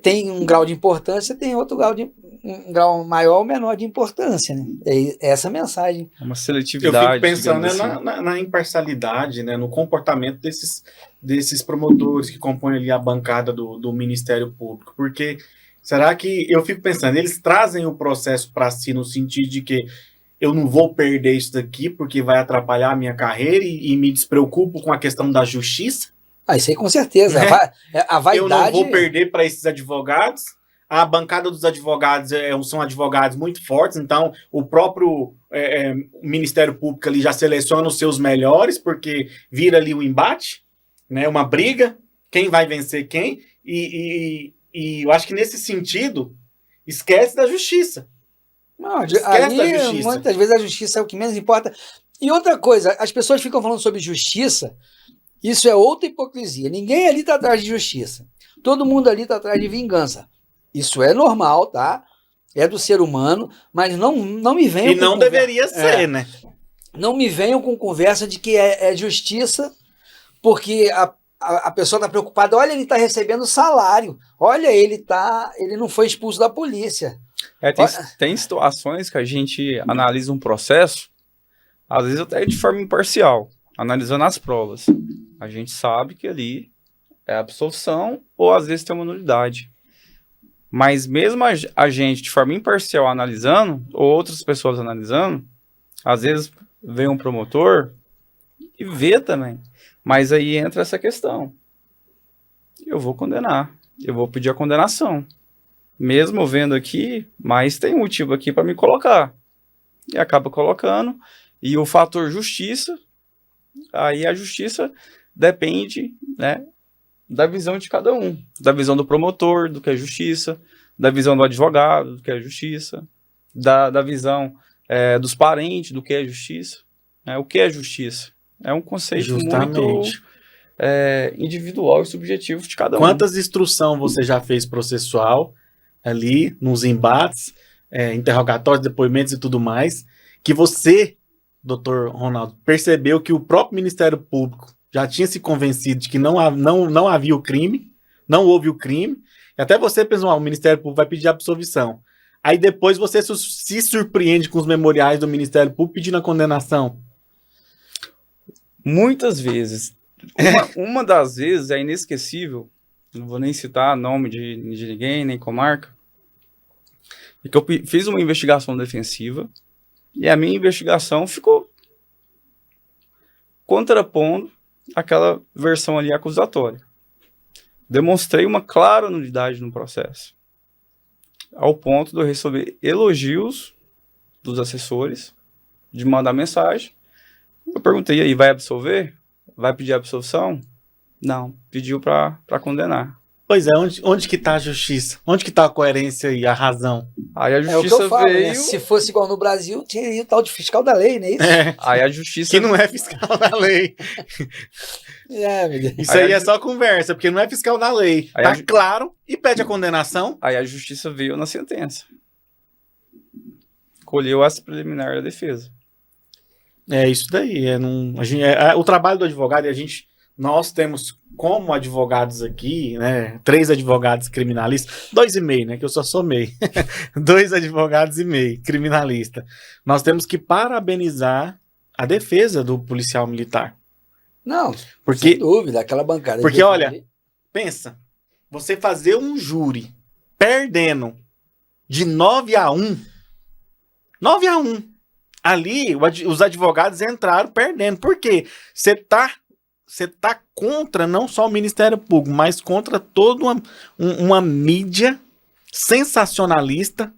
tem um grau de importância, tem outro grau um grau maior ou menor de importância, né? É essa mensagem. É uma seletividade. Eu fico pensando na imparcialidade, né, no comportamento desses promotores que compõem ali a bancada do Ministério Público, porque será que, eu fico pensando, eles trazem o processo para si no sentido de que eu não vou perder isso daqui porque vai atrapalhar a minha carreira e me despreocupo com a questão da justiça? Isso aí com certeza. Né? A vaidade... Eu não vou perder para esses advogados. A bancada dos advogados são advogados muito fortes, então o próprio Ministério Público ali já seleciona os seus melhores, porque vira ali um embate, né, uma briga, quem vai vencer quem, e eu acho que nesse sentido, esquece da justiça. Não, Esquece da justiça. Muitas vezes a justiça é o que menos importa. E outra coisa, as pessoas ficam falando sobre justiça, isso é outra hipocrisia. Ninguém ali está atrás de justiça. Todo mundo ali está atrás de vingança. Isso é normal, tá? É do ser humano, mas não me venham e não deveria ser, né? Não me venham com conversa de que é justiça, porque a pessoa está preocupada. Olha, ele está recebendo salário. Olha, ele não foi expulso da polícia. Tem situações que a gente analisa um processo, às vezes até de forma imparcial, analisando as provas. A gente sabe que ali é absolvição ou às vezes tem uma nulidade. Mas mesmo a gente, de forma imparcial, analisando, ou outras pessoas analisando, às vezes vem um promotor e vê também. Mas aí entra essa questão. Eu vou condenar. Eu vou pedir a condenação. Mesmo vendo aqui, mas tem motivo aqui para me colocar. E acaba colocando. E o fator justiça, aí a justiça depende, né, da visão de cada um. Da visão do promotor, do que é justiça, da visão do advogado, do que é justiça, da visão dos parentes, do que é justiça. O que é justiça? É um conceito muito individual e subjetivo de cada um. Quantas instruções você já fez processual ali, nos embates, interrogatórios, depoimentos e tudo mais, que você, doutor Ronaldo, percebeu que o próprio Ministério Público já tinha se convencido de que não havia o crime, não houve o crime, e até você pensou, o Ministério Público vai pedir absolvição. Aí depois você se surpreende com os memoriais do Ministério Público pedindo a condenação. Muitas vezes. Uma das vezes é inesquecível, não vou nem citar nome de ninguém, nem comarca, é que eu fiz uma investigação defensiva e a minha investigação ficou contrapondo aquela versão ali acusatória. Demonstrei uma clara nulidade no processo, ao ponto de eu receber elogios dos assessores, de mandar mensagem. Eu perguntei, e aí, vai absolver? Vai pedir absolvição? Não, pediu para condenar. Pois é, onde que tá a justiça? Onde que tá a coerência e a razão? Aí a o justiça que eu falo, veio... né? Se fosse igual no Brasil, tinha o tal de fiscal da lei, não é isso? Aí a justiça... Que não é fiscal da lei. Meu Deus. Isso aí é só conversa, porque não é fiscal da lei. Tá claro, e pede a condenação. Aí a justiça veio na sentença. Colheu essa preliminar da defesa. É isso daí. O trabalho do advogado, nós temos como advogados aqui, né, 3 advogados criminalistas, 2,5, né, que eu só somei, 2 advogados e meio criminalista. Nós temos que parabenizar a defesa do policial militar. Não, sem dúvida, aquela bancada. Porque, olha, pensa, você fazer um júri perdendo de 9-1, ali os advogados entraram perdendo. Por quê? Você tá contra não só o Ministério Público, mas contra toda uma mídia sensacionalista,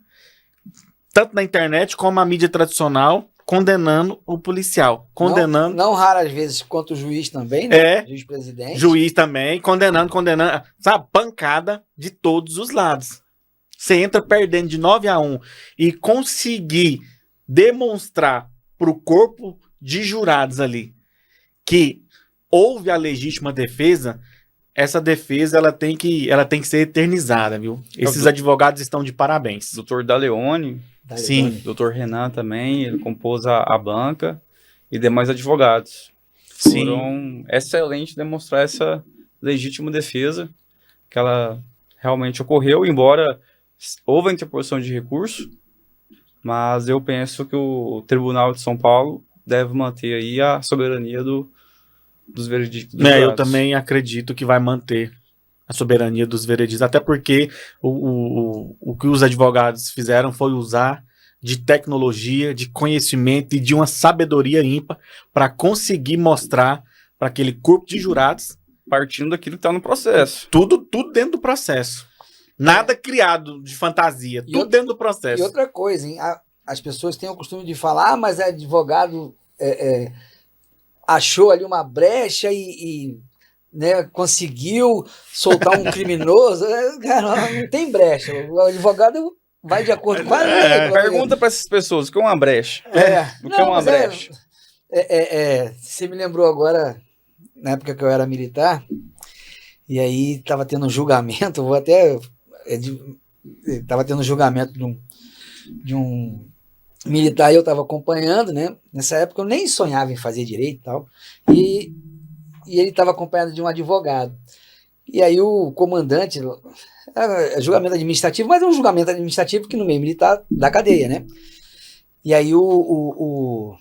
tanto na internet como a mídia tradicional, condenando o policial. Condenando. Não raras vezes contra o juiz também, né? Juiz-presidente. Juiz também, condenando. Sabe, pancada de todos os lados. Você entra perdendo de 9-1 e conseguir demonstrar para o corpo de jurados ali que houve a legítima defesa, essa defesa ela tem que ser eternizada, viu? Esses advogados estão de parabéns. Doutor Daleone, sim. Doutor Renan também, ele compôs a banca e demais advogados. Sim. Foram excelentes demonstrar essa legítima defesa, que ela realmente ocorreu, embora houve a interposição de recurso, mas eu penso que o Tribunal de São Paulo deve manter aí a soberania dos veredictos. Eu também acredito que vai manter a soberania dos veredictos, até porque o que os advogados fizeram foi usar de tecnologia, de conhecimento e de uma sabedoria ímpar para conseguir mostrar para aquele corpo de jurados partindo daquilo que está no processo. Tudo dentro do processo. Nada criado de fantasia, tudo dentro do processo. E outra coisa, hein? As pessoas têm o costume de falar, mas advogado achou ali uma brecha e né, conseguiu soltar um criminoso. Cara, não tem brecha. O advogado vai de acordo com a lei. Pergunta para essas pessoas, o que é uma brecha? O que é uma brecha? Você me lembrou agora, na época que eu era militar, e aí estava tendo um julgamento, estava tendo um julgamento de um militar e eu estava acompanhando, né? Nessa época eu nem sonhava em fazer direito e tal, e ele estava acompanhado de um advogado. E aí o comandante, julgamento administrativo, mas é um julgamento administrativo que no meio militar da cadeia, né? E aí o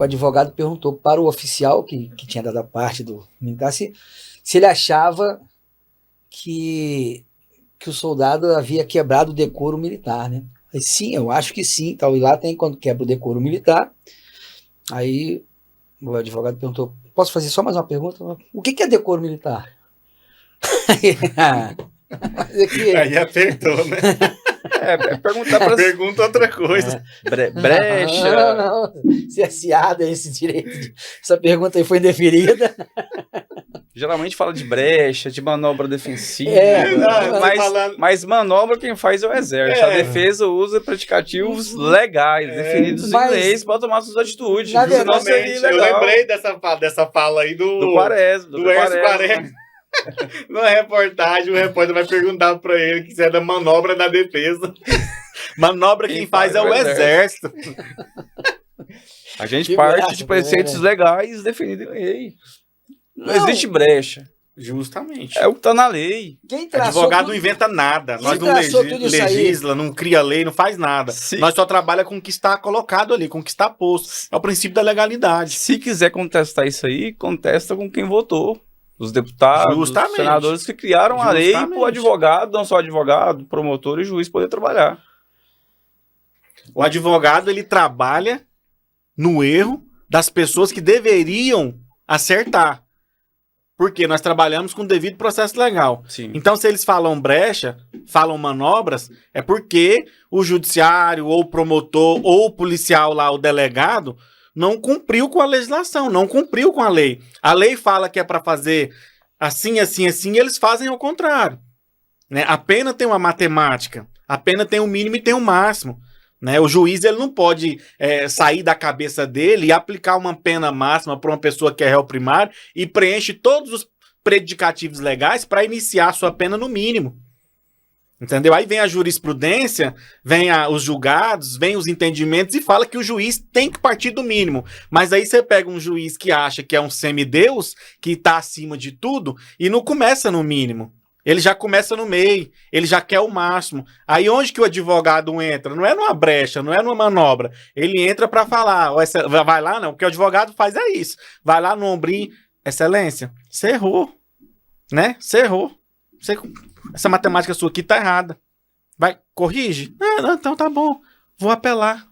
advogado perguntou para o oficial que tinha dado a parte do militar se ele achava que o soldado havia quebrado o decoro militar, né? Aí, sim, eu acho que sim, tal. E lá tem quando quebra o decoro militar. Aí o advogado perguntou: posso fazer só mais uma pergunta? O que é decoro militar? Aí apertou, né? Perguntar para... Pergunta outra coisa. Brecha. Não. Se é ciada esse direito. Essa pergunta aí foi indeferida. Geralmente fala de brecha, de manobra defensiva. Mas manobra quem faz é o exército. A defesa usa predicativos legais, definidos em leis para tomar suas atitudes. Na verdade, eu lembrei dessa fala aí do Quaresma. Do Hércio Quaresma. Na reportagem, o repórter vai perguntar pra ele que se é da manobra da defesa. Manobra quem faz é o exército. A gente parte de preceitos legais definidos em lei. Não existe brecha. Justamente. É o que está na lei. Advogado não inventa nada. Nós não legisla, não cria lei, não faz nada. Nós só trabalhamos com o que está colocado ali, com o que está posto. É o princípio da legalidade. Se quiser contestar isso aí, contesta com quem votou. Os deputados, os senadores que criaram a lei para o advogado, não só advogado, promotor e juiz poder trabalhar. O advogado, ele trabalha no erro das pessoas que deveriam acertar. Porque nós trabalhamos com o devido processo legal. Sim. Então, se eles falam brecha, falam manobras, é porque o judiciário, ou o promotor, ou o policial lá, o delegado, não cumpriu com a legislação, não cumpriu com a lei. A lei fala que é para fazer assim, assim, assim, e eles fazem ao contrário. Né? A pena tem uma matemática, a pena tem um mínimo e tem um máximo. Né? O juiz ele não pode sair da cabeça dele e aplicar uma pena máxima para uma pessoa que é réu primário e preenche todos os predicativos legais para iniciar a sua pena no mínimo. Entendeu? Aí vem a jurisprudência, vem os julgados, vem os entendimentos e fala que o juiz tem que partir do mínimo. Mas aí você pega um juiz que acha que é um semideus, que está acima de tudo, e não começa no mínimo. Ele já começa no meio, ele já quer o máximo. Aí onde que o advogado entra? Não é numa brecha, não é numa manobra. Ele entra para falar, vai lá não, o que o advogado faz é isso. Vai lá no ombrinho, excelência, você errou, né? Você errou. Essa matemática sua aqui tá errada. Vai, corrige? Não, então tá bom. Vou apelar.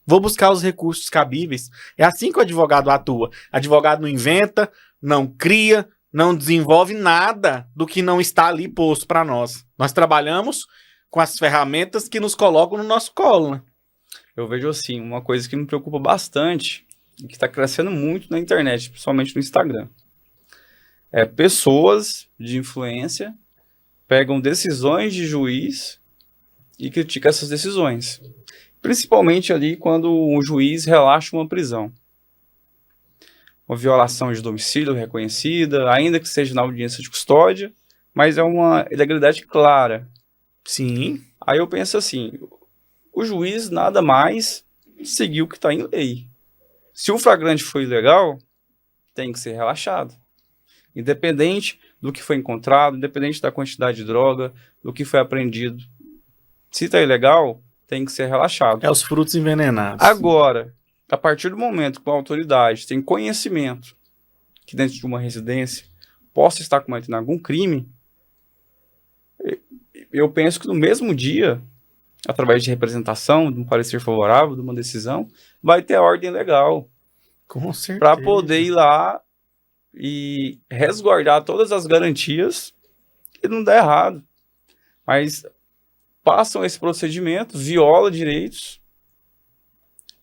Vou buscar os recursos cabíveis. É assim que o advogado atua. Advogado não inventa, não cria, não desenvolve nada do que não está ali posto para nós. Nós trabalhamos com as ferramentas que nos colocam no nosso colo, né? Eu vejo assim, uma coisa que me preocupa bastante, e que está crescendo muito na internet, principalmente no Instagram. Pessoas de influência pegam decisões de juiz e criticam essas decisões. Principalmente ali quando o juiz relaxa uma prisão. Uma violação de domicílio reconhecida, ainda que seja na audiência de custódia, mas é uma ilegalidade clara. Sim. Aí eu penso assim, o juiz nada mais seguiu o que está em lei. Se o flagrante foi ilegal, tem que ser relaxado. Independente do que foi encontrado, independente da quantidade de droga, do que foi apreendido. Se está ilegal, tem que ser relaxado. É os frutos envenenados. Agora, a partir do momento que a autoridade tem conhecimento que dentro de uma residência possa estar cometendo algum crime, eu penso que no mesmo dia, através de representação, de um parecer favorável, de uma decisão, vai ter a ordem legal. Com certeza. Para poder ir lá e resguardar todas as garantias e não dá errado. Mas passam esse procedimento, viola direitos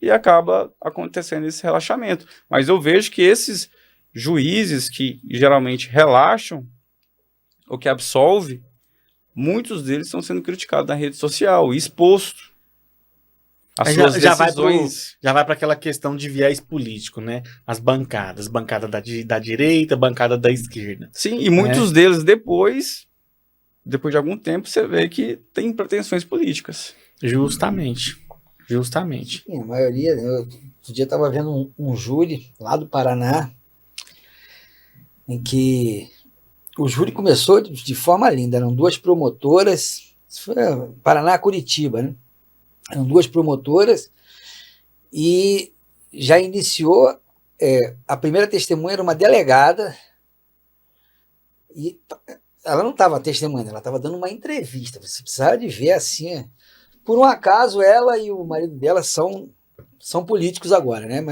e acaba acontecendo esse relaxamento. Mas eu vejo que esses juízes que geralmente relaxam ou que absolvem, muitos deles estão sendo criticados na rede social, exposto às Aí suas já decisões. vai para aquela questão de viés político, né? As bancadas, bancada da direita, bancada da esquerda. Sim, e muitos deles depois de algum tempo, você vê que tem pretensões políticas. Justamente. Sim, a maioria, né? Outro dia estava vendo um júri lá do Paraná, em que o júri começou de forma linda. Eram duas promotoras, isso foi Paraná, Curitiba, né? Eram duas promotoras e já iniciou, a primeira testemunha era uma delegada e ela não estava testemunhando, ela estava dando uma entrevista. Você precisava de ver assim. Por um acaso, ela e o marido dela são políticos agora, né?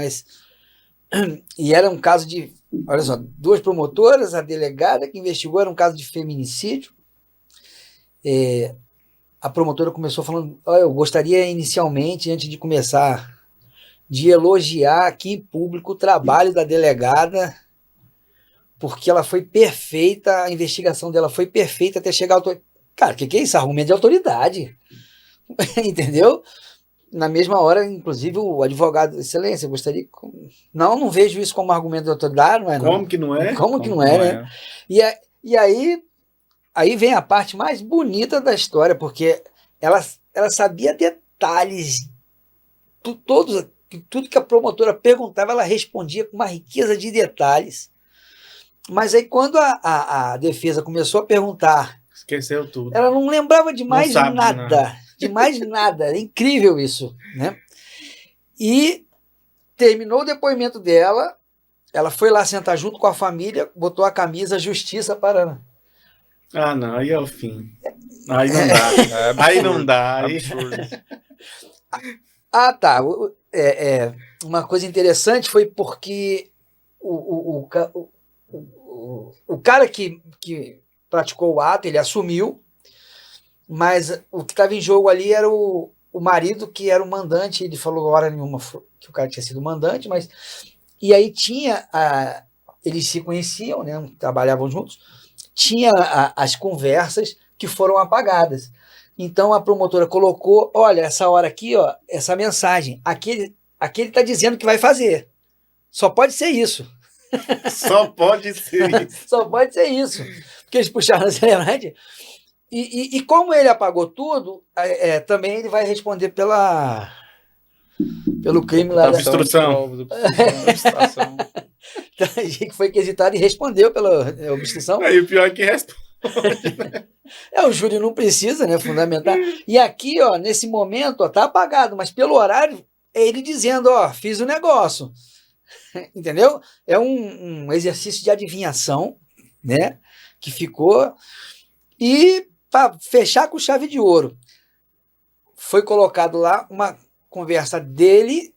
E era um caso de, olha só, duas promotoras, a delegada que investigou, era um caso de feminicídio. A promotora começou falando, eu gostaria inicialmente, antes de começar, de elogiar aqui em público o trabalho da delegada, porque ela foi perfeita, a investigação dela foi perfeita até chegar à autoridade. Cara, o que é isso? Argumento de autoridade. Entendeu? Na mesma hora, inclusive, o advogado, excelência, eu gostaria... Não vejo isso como argumento de autoridade, não é? Como que não é? Como que não é, né? E aí vem a parte mais bonita da história, porque ela sabia detalhes, tudo que a promotora perguntava, ela respondia com uma riqueza de detalhes. Mas aí quando a defesa começou a perguntar, esqueceu tudo. Ela não lembrava de mais nada. De mais nada. É incrível isso, né? E terminou o depoimento dela, ela foi lá sentar junto com a família, botou a camisa Justiça Paraná. Ah, não, aí é o fim. Aí não dá. Aí não dá. Aí... Absurdo. Ah, tá. Uma coisa interessante foi porque o cara que praticou o ato, ele assumiu, mas o que estava em jogo ali era o marido, que era o mandante. Ele falou hora nenhuma que o cara tinha sido mandante, mas... E aí tinha... eles se conheciam, né, trabalhavam juntos, tinha as conversas que foram apagadas. Então a promotora colocou, olha, essa hora aqui, ó, essa mensagem, aquele está dizendo que vai fazer. Só pode ser isso. Só pode ser isso. Só pode ser isso. Porque eles puxaram a Zeland. E como ele apagou tudo, também ele vai responder pelo crime lá da obstrução. Que foi quesitado e respondeu pela obstrução. Aí o pior é que responde. O júri não precisa, né, fundamentar. E aqui, ó, nesse momento, ó, tá apagado, mas pelo horário, é ele dizendo, ó, fiz o negócio. Entendeu? É um exercício de adivinhação, né, que ficou. E para fechar com chave de ouro, foi colocado lá uma conversa dele,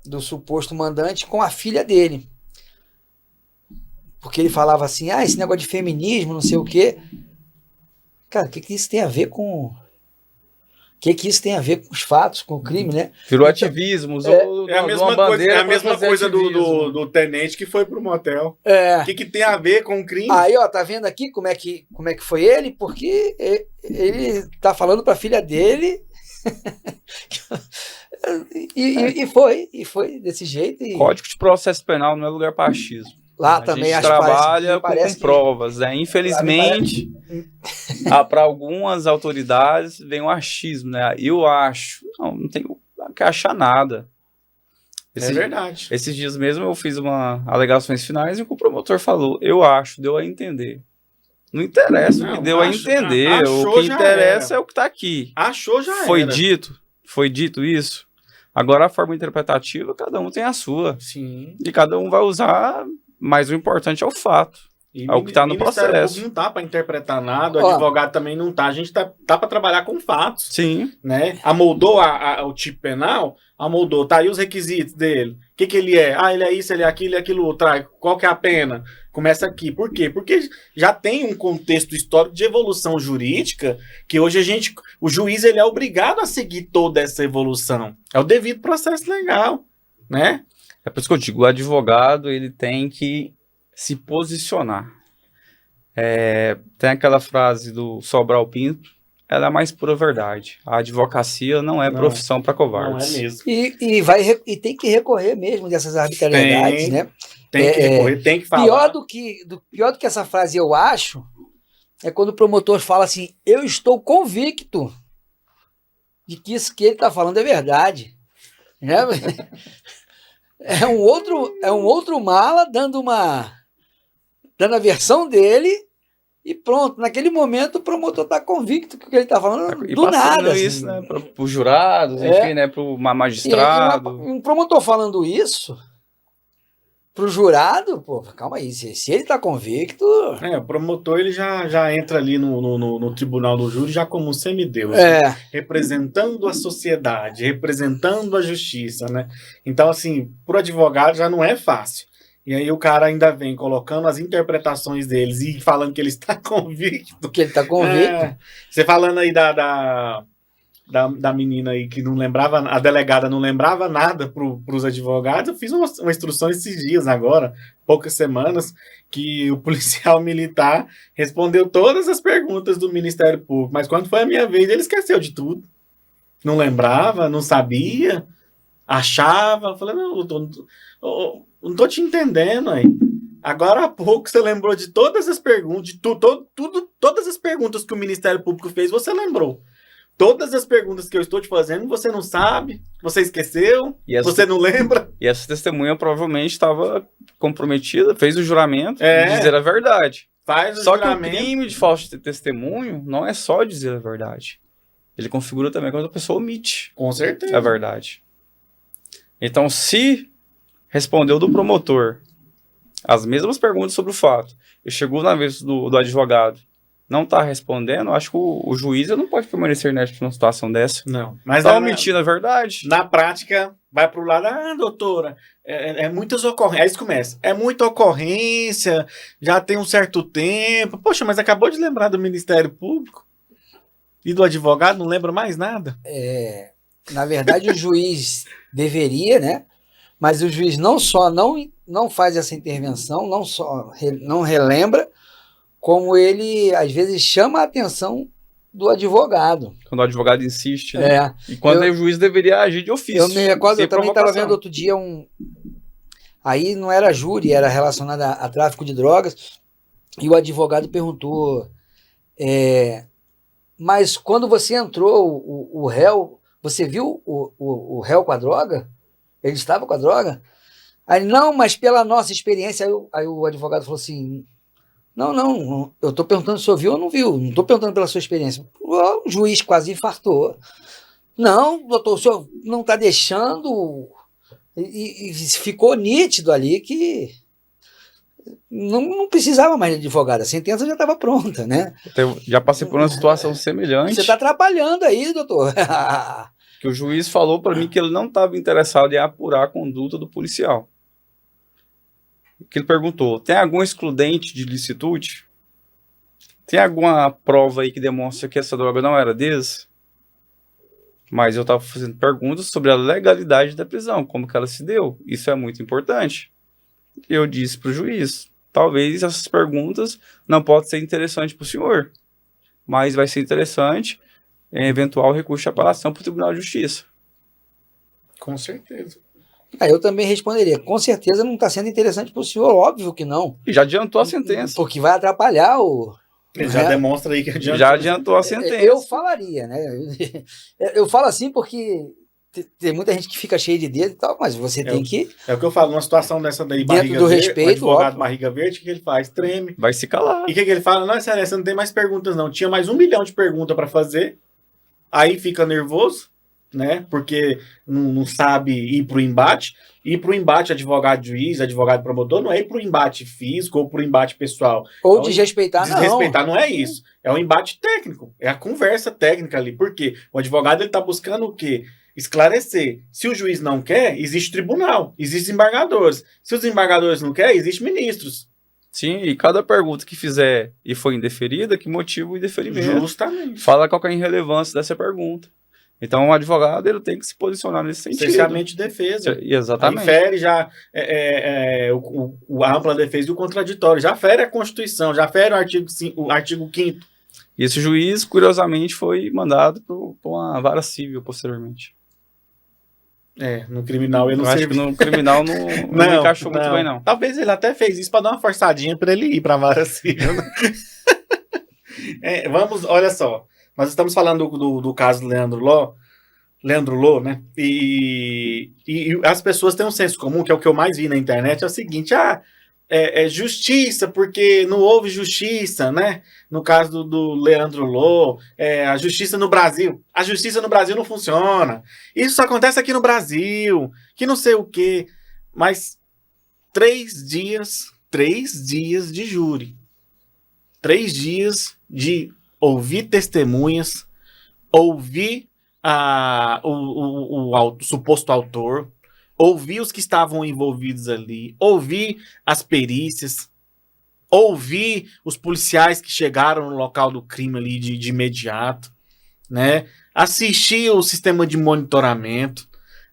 do suposto mandante, com a filha dele. Porque ele falava assim, esse negócio de feminismo, não sei o quê. Cara, o que isso tem a ver com... O que isso tem a ver com os fatos, com o crime, né? Virou ativismo, usou a mesma coisa, a mesma coisa do tenente que foi pro motel. O que tem a ver com o crime? Aí, ó, tá vendo aqui como é que foi ele? Porque ele tá falando pra filha dele... e foi desse jeito. Código de Processo Penal não é lugar para achismo. Lá também a gente trabalha com provas, né? Infelizmente, para algumas autoridades vem o achismo, né? Eu acho, não tenho que achar nada. É verdade. Esses dias mesmo eu fiz alegações finais e o promotor falou, eu acho, deu a entender. Não interessa o que deu a entender, o que interessa é o que está aqui. Achou, já era. Foi dito isso. Agora a forma interpretativa, cada um tem a sua. Sim. E cada um vai usar, mas o importante é o fato. E É o que tá no Ministério processo. Público não tá para interpretar nada, o Ó. advogado também não tá. A gente tá para trabalhar com fatos, Sim. né? Amoldou o tipo penal, amoldou, tá aí os requisitos dele. O que ele é? Ah, ele é isso, ele é aquilo, ele é aquilo outro. Ah, qual que é a pena? Começa aqui. Por quê? Porque já tem um contexto histórico de evolução jurídica que hoje o juiz ele é obrigado a seguir toda essa evolução. É o devido processo legal, né? É por isso que eu digo, o advogado ele tem que se posicionar. Tem aquela frase do Sobral Pinto, ela é a mais pura verdade. A advocacia não é Não, profissão para Não covardes. é mesmo. E tem que recorrer mesmo dessas arbitrariedades, Tem. né? Tem que recorrer, tem que falar. Pior do que essa frase eu acho, é quando o promotor fala assim, eu estou convicto de que isso que ele está falando é verdade. Né? É um outro mala dando a versão dele e pronto. Naquele momento o promotor está convicto que o que ele está falando E do passando nada. isso, Assim. né, para os jurados, enfim, né, para o magistrado. Um promotor falando isso pro jurado, pô, calma aí, se ele está convicto... O promotor ele já entra ali no tribunal do júri já como um semideus, representando a sociedade, representando a justiça, né? Então, assim, pro advogado já não é fácil. E aí o cara ainda vem colocando as interpretações deles e falando que ele está convicto. Que ele está convicto. Você falando aí da menina aí que não lembrava, a delegada não lembrava nada para os advogados, eu fiz uma instrução esses dias agora, poucas semanas, que o policial militar respondeu todas as perguntas do Ministério Público, mas quando foi a minha vez, ele esqueceu de tudo. Não lembrava, não sabia, achava, eu falei, não tô te entendendo aí. Agora há pouco você lembrou de todas as perguntas, de todas as perguntas que o Ministério Público fez, você lembrou. Todas as perguntas que eu estou te fazendo, você não sabe, você esqueceu, você não lembra. E essa testemunha provavelmente estava comprometida, fez o juramento de dizer a verdade. Faz o só juramento. Que o crime de falso testemunho não é só dizer a verdade. Ele configura também quando a pessoa omite Com certeza. a verdade. Então, se respondeu do promotor as mesmas perguntas sobre o fato e chegou na vez do advogado, não está respondendo, acho que o juiz não pode permanecer numa situação dessa. Não. Mas está omitindo a verdade. Na prática, vai para o lado, doutora, muitas ocorrências. Aí isso começa. É muita ocorrência, já tem um certo tempo. Poxa, mas acabou de lembrar do Ministério Público e do advogado, não lembra mais nada? Na verdade, o juiz deveria, né? Mas o juiz não só não faz essa intervenção, não só não relembra, como ele, às vezes, chama a atenção do advogado. Quando o advogado insiste, né? E quando o juiz deveria agir de ofício. Eu me recordo, eu também estava vendo outro dia Aí não era júri, era relacionado a tráfico de drogas, e o advogado perguntou, mas quando você entrou, o réu, você viu o réu com a droga? Ele estava com a droga? Aí, não, mas pela nossa experiência, aí o advogado falou assim, não, eu estou perguntando se o senhor viu ou não viu, não estou perguntando pela sua experiência. O juiz quase infartou. Não, doutor, o senhor não está deixando... E ficou nítido ali que não precisava mais de advogado, a sentença já estava pronta, né? Já passei por uma situação semelhante. Você está atrapalhando aí, doutor. Que o juiz falou para mim que ele não estava interessado em apurar a conduta do policial. Que ele perguntou, tem algum excludente de licitude? Tem alguma prova aí que demonstra que essa droga não era deles? Mas eu estava fazendo perguntas sobre a legalidade da prisão, como que ela se deu. Isso é muito importante. Eu disse para o juiz, talvez essas perguntas não possam ser interessantes para o senhor, mas vai ser interessante em eventual recurso de apelação para o Tribunal de Justiça. Com certeza. Eu também responderia, com certeza não está sendo interessante para o senhor, óbvio que não. E já adiantou a sentença. Porque vai atrapalhar o... Ele já demonstra aí que adiantou. Já adiantou a sentença. Eu falaria, né? Eu falo assim porque tem muita gente que fica cheia de dedo e tal, mas você tem que... É o que eu falo, numa situação dessa daí, dentro barriga do verde, respeito, o advogado óbvio. barriga verde, o que ele faz? Treme. Vai se calar. E o que ele fala? Não, excelência, você não tem mais perguntas não. Tinha mais 1 milhão de perguntas para fazer, aí fica nervoso, né? Porque não sabe ir para o embate. Ir para o embate advogado-juiz, advogado-promotor, não é ir para o embate físico ou para o embate pessoal. Ou Então, desrespeitar, não. desrespeitar não é isso. É um embate técnico. É a conversa técnica ali. Por quê? O advogado ele está buscando o quê? Esclarecer. Se o juiz não quer, existe tribunal, existem embargadores. Se os embargadores não querem, existem ministros. Sim, e cada pergunta que fizer e for indeferida, que motiva o indeferimento. Justamente. Fala qual que é a irrelevância dessa pergunta. Então, o advogado ele tem que se posicionar nesse sentido. Essencialmente defesa. Exatamente. Aí fere já a ampla defesa e o contraditório. Já fere a Constituição, já fere o artigo 5º. E esse juiz, curiosamente, foi mandado para uma vara civil posteriormente. No criminal ele não acho que no criminal não encaixou muito bem, não. Talvez ele até fez isso para dar uma forçadinha para ele ir para a vara civil. Olha só. Nós estamos falando do caso do Leandro Lô, né? E as pessoas têm um senso comum, que é o que eu mais vi na internet, é o seguinte: justiça, porque não houve justiça, né? No caso do Leandro Lô, a justiça no Brasil. A justiça no Brasil não funciona. Isso só acontece aqui no Brasil, que não sei o quê. Mas 3 dias de júri. 3 dias de ouvir testemunhas, ouvir o suposto autor, ouvir os que estavam envolvidos ali, ouvir as perícias, ouvir os policiais que chegaram no local do crime ali de imediato, né? Assistir o sistema de monitoramento,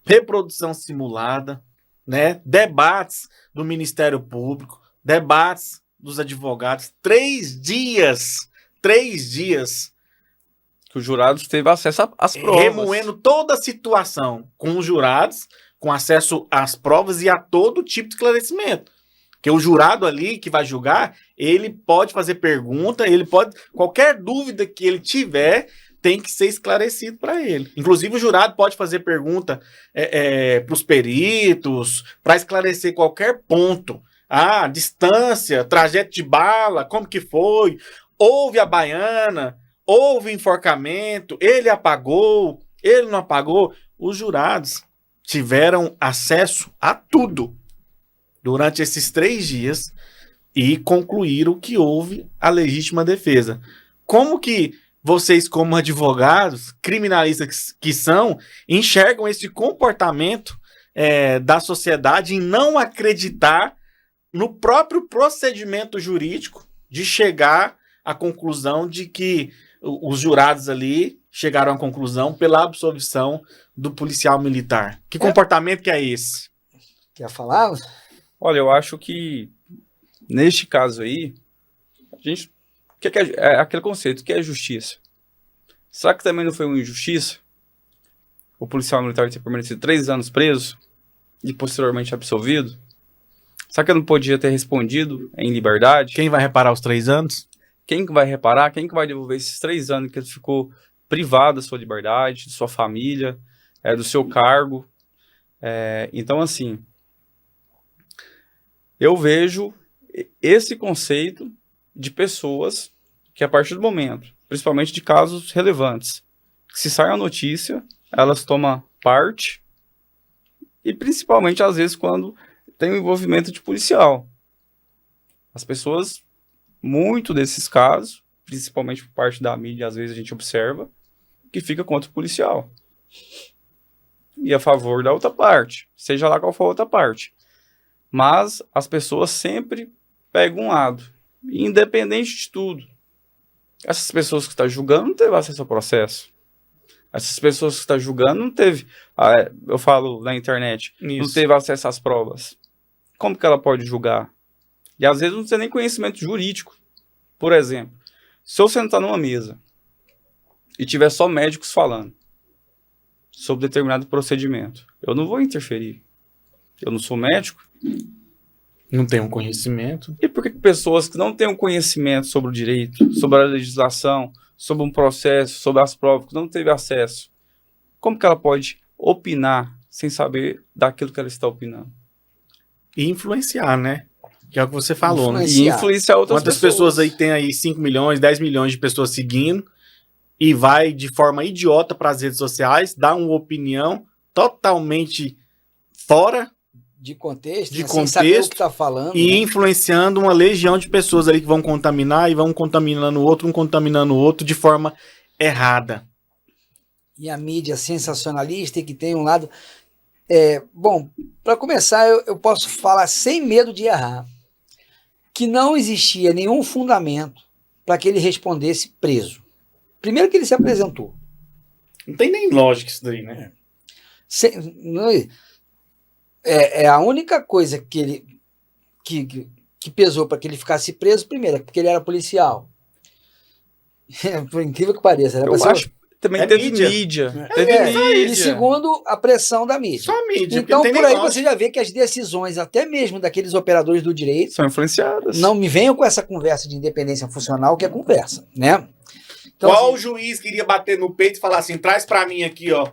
reprodução simulada, né? Debates do Ministério Público, debates dos advogados. 3 dias que os jurados teve acesso às provas. Remoendo toda a situação com os jurados, com acesso às provas e a todo tipo de esclarecimento. Porque o jurado ali que vai julgar, ele pode fazer pergunta, qualquer dúvida que ele tiver tem que ser esclarecido para ele. Inclusive o jurado pode fazer pergunta para os peritos, para esclarecer qualquer ponto. Distância, trajeto de bala, como que foi, houve a baiana, houve enforcamento, ele apagou, ele não apagou. Os jurados tiveram acesso a tudo durante esses 3 dias e concluíram que houve a legítima defesa. Como que vocês, como advogados, criminalistas que são, enxergam esse comportamento da sociedade em não acreditar no próprio procedimento jurídico de chegar à conclusão de que os jurados ali chegaram à conclusão pela absolvição do policial militar? Que comportamento que é esse? Quer falar? Olha, eu acho que neste caso aí, a gente é aquele conceito, que é justiça. Será que também não foi uma injustiça o policial militar ter permanecido 3 anos preso e posteriormente absolvido? Será que ele não podia ter respondido em liberdade? Quem vai reparar os 3 anos? Quem que vai reparar? Quem que vai devolver esses 3 anos que ele ficou privado da sua liberdade, de sua família, do seu cargo? Então, assim, eu vejo esse conceito de pessoas que, a partir do momento, principalmente de casos relevantes, que se sai a notícia, elas tomam parte, e principalmente, às vezes, quando tem um envolvimento de policial. As pessoas, muito desses casos, principalmente por parte da mídia, às vezes a gente observa, que fica contra o policial. E a favor da outra parte, seja lá qual for a outra parte. Mas as pessoas sempre pegam um lado, independente de tudo. Essas pessoas que estão julgando não teve acesso ao processo. Essas pessoas que estão julgando não teve, eu falo na internet, não teve acesso às provas. Como que ela pode julgar? E às vezes não tem nem conhecimento jurídico. Por exemplo, se eu sentar numa mesa e tiver só médicos falando sobre determinado procedimento, eu não vou interferir. Eu não sou médico. Não tenho conhecimento. E por que pessoas que não têm um conhecimento sobre o direito, sobre a legislação, sobre um processo, sobre as provas, que não teve acesso, como que ela pode opinar sem saber daquilo que ela está opinando? E influenciar, né? Que é o que você falou, né? E influenciar outras Quantas pessoas aí tem aí 5 milhões, 10 milhões de pessoas seguindo e vai de forma idiota para as redes sociais, dá uma opinião totalmente fora De contexto, de né? Sem saber o contexto que tá falando. e né? influenciando uma legião de pessoas ali que vão contaminar e vão contaminando o outro, um contaminando o outro de forma errada. E a mídia sensacionalista e que tem um lado... Bom, para começar, eu posso falar sem medo de errar que não existia nenhum fundamento para que ele respondesse preso. Primeiro que ele se apresentou. Não tem nem lógica isso daí, né? É a única coisa que ele que pesou para que ele ficasse preso, primeiro, é porque ele era policial. Por incrível que pareça. Era Eu pra ser- acho que também É teve mídia. mídia. É, Teve e mídia. segundo, a pressão da mídia. Só a mídia. Então, porque não tem por aí nem você lógica. já vê que as decisões, até mesmo daqueles operadores do direito, São influenciadas. não me venham com essa conversa de independência funcional, que é conversa, né? Então, Qual assim, juiz queria bater no peito e falar assim, traz pra mim aqui, ó,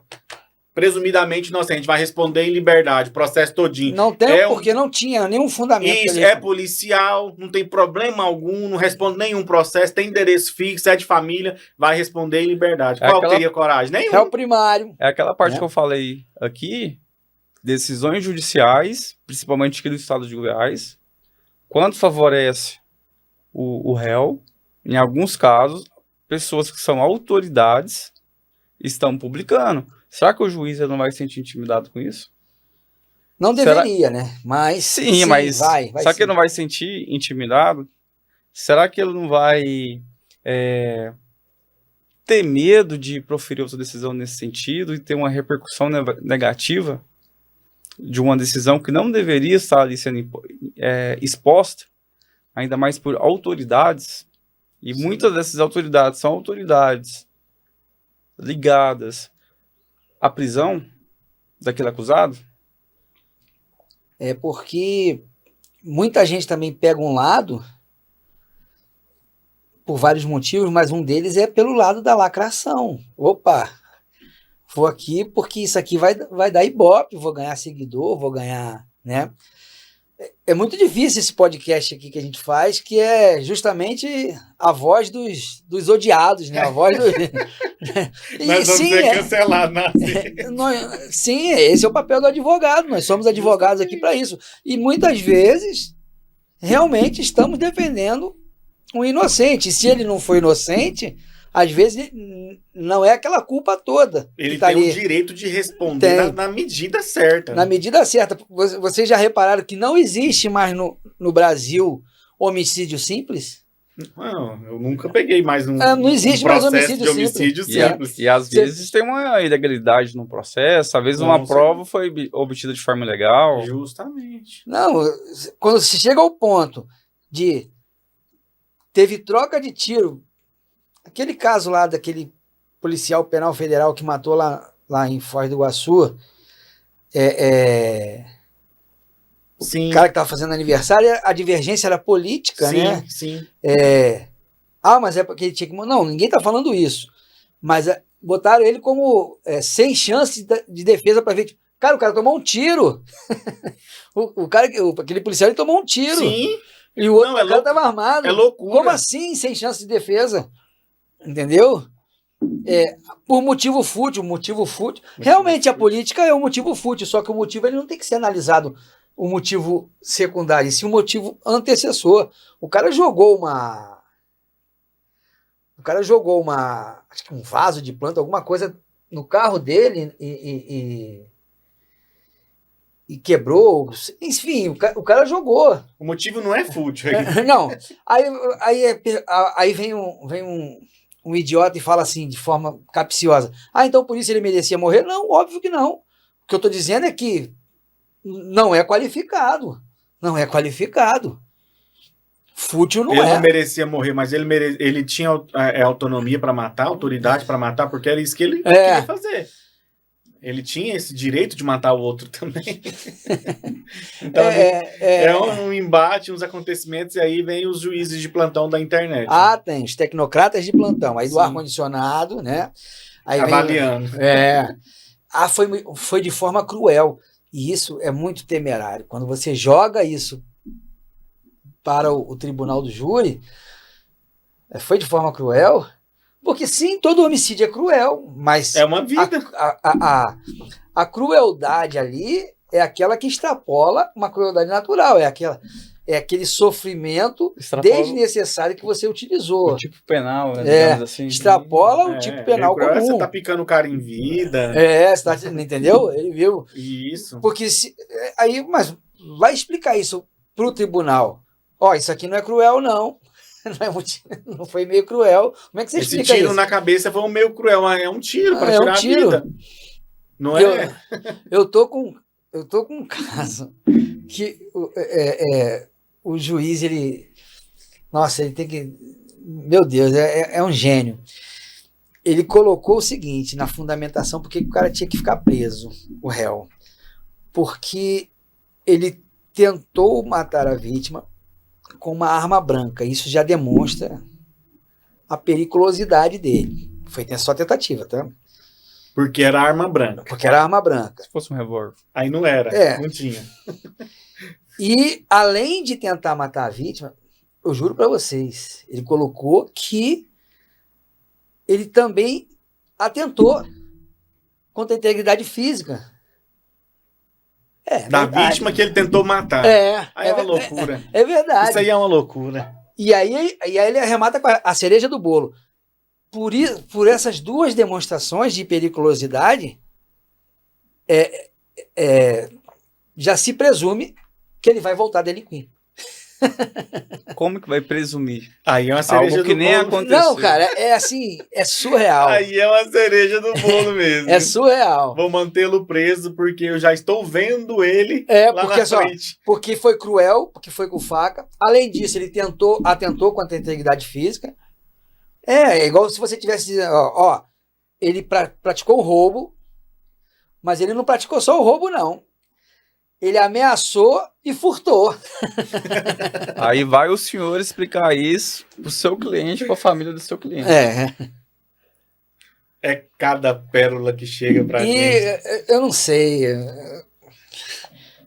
presumidamente inocente, vai responder em liberdade, processo todinho. não tem, é um- porque não tinha nenhum fundamento. pra Isso, ele é responder. policial, não tem problema algum, não responde nenhum processo, tem endereço fixo, é de família, vai responder em liberdade. É Qual aquela- teria coragem? Nenhum. É o primário. É aquela parte Né? que eu falei aqui, decisões judiciais, principalmente aqui do estado de Goiás, quando favorece o réu, em alguns casos, pessoas que são autoridades estão publicando. Será que o juiz ele não vai se sentir intimidado com isso? Não Será- deveria, né? Mas Sim, mas vai será que sim. ele não vai se sentir intimidado? Será que ele não vai ter medo de proferir outra decisão nesse sentido e ter uma repercussão negativa de uma decisão que não deveria estar ali sendo exposta, ainda mais por autoridades? E Sim. muitas dessas autoridades são autoridades ligadas à prisão daquele acusado? É porque muita gente também pega um lado por vários motivos, mas um deles é pelo lado da lacração. Opa, vou aqui porque isso aqui vai dar ibope, vou ganhar seguidor, vou ganhar, né? É muito difícil esse podcast aqui que a gente faz, que é justamente a voz dos odiados, né? A voz do... E Nós vamos sim, ser cancelados, né? sim, esse é o papel do advogado. Nós somos advogados aqui para isso. E muitas vezes, realmente, estamos defendendo um inocente. Se ele não for inocente, às vezes não é aquela culpa toda. Ele que tá tem ali. o direito de responder Tem. na medida certa. Na medida certa. Vocês já repararam que não existe mais no Brasil homicídio simples? Não, eu nunca peguei mais Não existe mais processo homicídio de homicídio simples. simples. E às vezes tem uma ilegalidade no processo, às vezes Com uma certeza. prova foi obtida de forma ilegal. Justamente. Não, quando se chega ao ponto de teve troca de tiro, aquele caso lá daquele policial penal federal que matou lá em Foz do Iguaçu, Sim. o cara que estava fazendo aniversário, a divergência era política, sim, né? sim. Mas é porque ele tinha que... Não, ninguém está falando isso. Mas botaram ele como sem chance de defesa para ver. Cara, o cara tomou um tiro. Aquele policial ele tomou um tiro. Sim, E o outro Não, é cara estava armado. é loucura. Como assim, sem chance de defesa? Entendeu? Por motivo fútil, Realmente, a política é um motivo fútil, só que o motivo ele não tem que ser analisado o motivo secundário, e sim o motivo antecessor. O cara jogou acho que um vaso de planta, alguma coisa no carro dele e quebrou. Enfim, o cara jogou. O motivo não é fútil. Não, aí vem um idiota e fala assim, de forma capciosa, então por isso ele merecia morrer? Não, óbvio que não. O que eu estou dizendo é que não é qualificado. Não é qualificado. Fútil não Ele é. não merecia morrer, mas ele tinha autonomia para matar, autoridade para matar, porque era isso que ele queria fazer. Ele tinha esse direito de matar o outro também. Então, é um embate, uns acontecimentos, e aí vem os juízes de plantão da internet. Tem os tecnocratas de plantão, aí do Sim. ar-condicionado, né? Aí Avaliando. foi de forma cruel. E isso é muito temerário. Quando você joga isso para o tribunal do júri, foi de forma cruel, Porque sim, todo homicídio é cruel, mas É uma vida. a crueldade ali é aquela que extrapola uma crueldade natural, é aquele sofrimento Extrapola desnecessário que você utilizou. o tipo penal, né, É, digamos assim. extrapola o tipo penal cruel é comum. Você tá picando o cara em vida. Você tá, entendeu? Ele viu. Isso. Porque aí, mas vai explicar isso pro tribunal. Ó, isso aqui não é cruel, não. Não foi meio cruel. Como é que você Esse explica tiro isso? na cabeça foi um meio cruel, mas é um tiro para É um tirar tiro. a vida. Não Eu, é? eu tô com um caso que o juiz, nossa, ele tem que, meu Deus, é um gênio. Ele colocou o seguinte na fundamentação, porque o cara tinha que ficar preso, o réu, porque ele tentou matar a vítima com uma arma branca. Isso já demonstra a periculosidade dele. Foi só tentativa, tá? Porque era arma branca. Porque era arma branca. Se fosse um revólver. Aí não era, É. não tinha. E, além de tentar matar a vítima, eu juro pra vocês, ele colocou que ele também atentou contra a integridade física. Da verdade. vítima que ele tentou matar. Aí é uma loucura. É verdade. Isso aí é uma loucura. E aí ele arremata com a cereja do bolo. Por essas duas demonstrações de periculosidade, já se presume que ele vai voltar a delinquir. Como que vai presumir? Aí é uma cereja Algo que do nem bolo. aconteceu. Não, cara, é assim, é surreal. Aí é uma cereja do bolo mesmo. É surreal. Vou mantê-lo preso porque eu já estou vendo ele lá Porque na frente. porque foi cruel, porque foi com faca. Além disso, ele atentou contra a integridade física. É igual se você tivesse dizendo, ele praticou o roubo, mas ele não praticou só o roubo, não. Ele ameaçou e furtou. Aí vai o senhor explicar isso pro seu cliente, pra família do seu cliente. É cada pérola que chega pra gente. E eu não sei.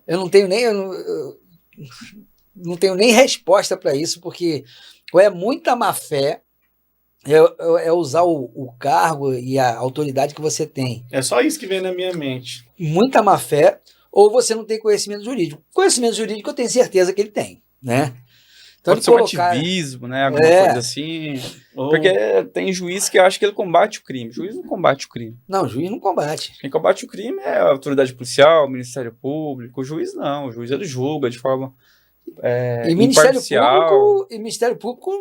Eu não tenho nem. Eu não tenho nem resposta para isso, porque ou é muita má fé, é usar o cargo e a autoridade que você tem. É só isso que vem na minha mente. Muita má fé, ou você não tem conhecimento jurídico. Conhecimento jurídico eu tenho certeza que ele tem, né? Então, Pode ser um ativismo, né? Alguma coisa assim. Porque tem juiz que acha que ele combate o crime. O juiz não combate o crime. Não, o juiz não combate. Quem combate o crime é a autoridade policial, o Ministério Público. O juiz não. O juiz ele julga de forma imparcial. E Ministério Público,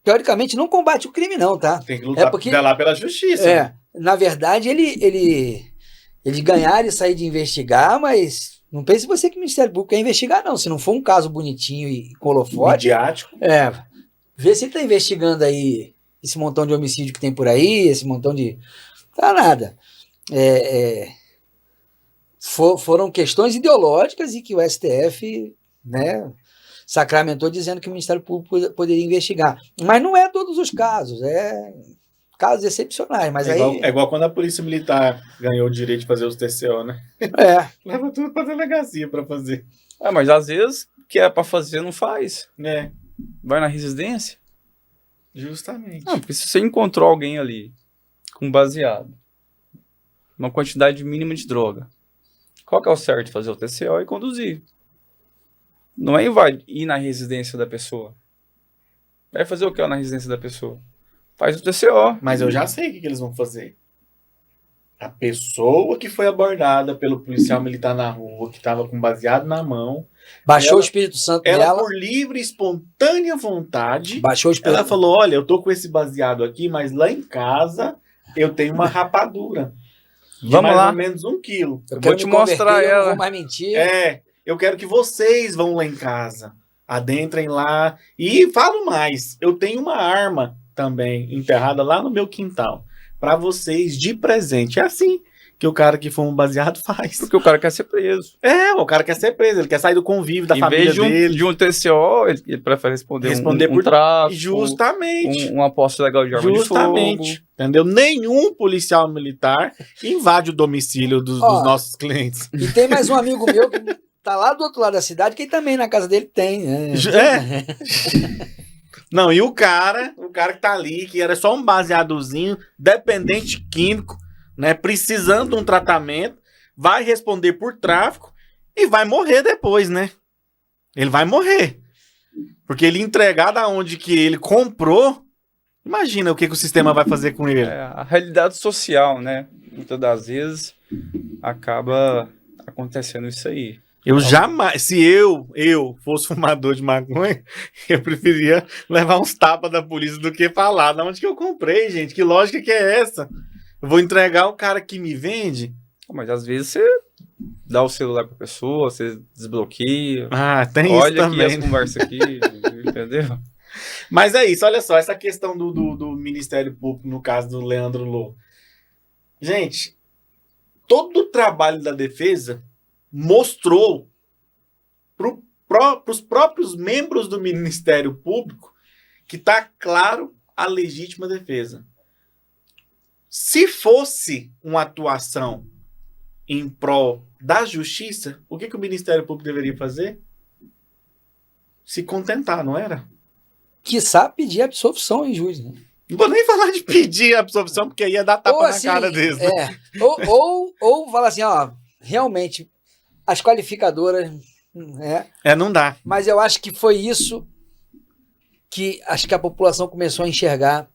teoricamente, não combate o crime, não, tá? Tem que lutar lá pela justiça. Na verdade, ele ganhar e sair de investigar, mas não pense você que o Ministério Público quer investigar, não. Se não for um caso bonitinho e com holofote... Midiático. Vê se ele está investigando aí esse montão de homicídio que tem por aí, esse montão de... Tá nada. Foram questões ideológicas e que o STF, né, sacramentou dizendo que o Ministério Público poderia investigar. Mas não é todos os casos, casos excepcionais, mas É igual quando a Polícia Militar ganhou o direito de fazer os TCO, né? Leva tudo pra delegacia pra fazer. Mas às vezes, que é pra fazer, não faz. É. Vai na residência. Justamente. Porque se você encontrou alguém ali com baseado, uma quantidade mínima de droga, qual que é o certo? Fazer o TCO e conduzir. Não é ir na residência da pessoa. Vai fazer o que na residência da pessoa? Faz o TCO. Mas eu já sei o que eles vão fazer. A pessoa que foi abordada pelo policial militar na rua, que estava com baseado na mão... Baixou o Espírito Santo ela dela. por livre e espontânea vontade... Baixou o Espírito Ela falou, olha, eu tô com esse baseado aqui, mas lá em casa eu tenho uma rapadura. Vamos mais lá. ou menos 1 quilo. Eu vou te mostrar eu ela. não vou mais mentir. Eu quero que vocês vão lá em casa. Adentrem lá. E falo mais, eu tenho uma arma também enterrada lá no meu quintal. Para vocês de presente. É assim que o cara que fuma baseado faz. Porque o cara quer ser preso. O cara quer ser preso, ele quer sair do convívio da em família vez dele. de um TCO, ele prefere responder por tráfico. Justamente. Uma posse legal de arma de fogo. Entendeu? Nenhum policial militar invade o domicílio dos nossos clientes. E tem mais um amigo meu que tá lá do outro lado da cidade, que também na casa dele tem. Não, e o cara que tá ali, que era só um baseadozinho, dependente químico, né? Precisando de um tratamento, vai responder por tráfico e vai morrer depois, né? Ele vai morrer. Porque ele entregar da onde que ele comprou, imagina o que o sistema vai fazer com ele. A realidade social, né? Muitas das vezes acaba acontecendo isso aí. Eu jamais, se eu fosse fumador de maconha, eu preferia levar uns tapas da polícia do que falar. Da onde que eu comprei, gente? Que lógica que é essa? Eu vou entregar o cara que me vende? Mas às vezes você dá o celular pra pessoa, você desbloqueia. Ah, tem olha isso também. Olha aqui as conversas aqui, entendeu? Mas é isso, olha só, essa questão do Ministério Público, no caso do Leandro Lô. Gente, todo o trabalho da defesa mostrou para os próprios membros do Ministério Público que está claro a legítima defesa. Se fosse uma atuação em prol da justiça, o que o Ministério Público deveria fazer? Se contentar, não era? Quiçá pedir absolvição em juiz, né? Não vou nem falar de pedir a absolvição, porque aí ia dar tapa assim, na cara deles. Né? Ou falar assim, ó, realmente, as qualificadoras, né? Não dá. Mas eu acho que foi isso que acho que a população começou a enxergar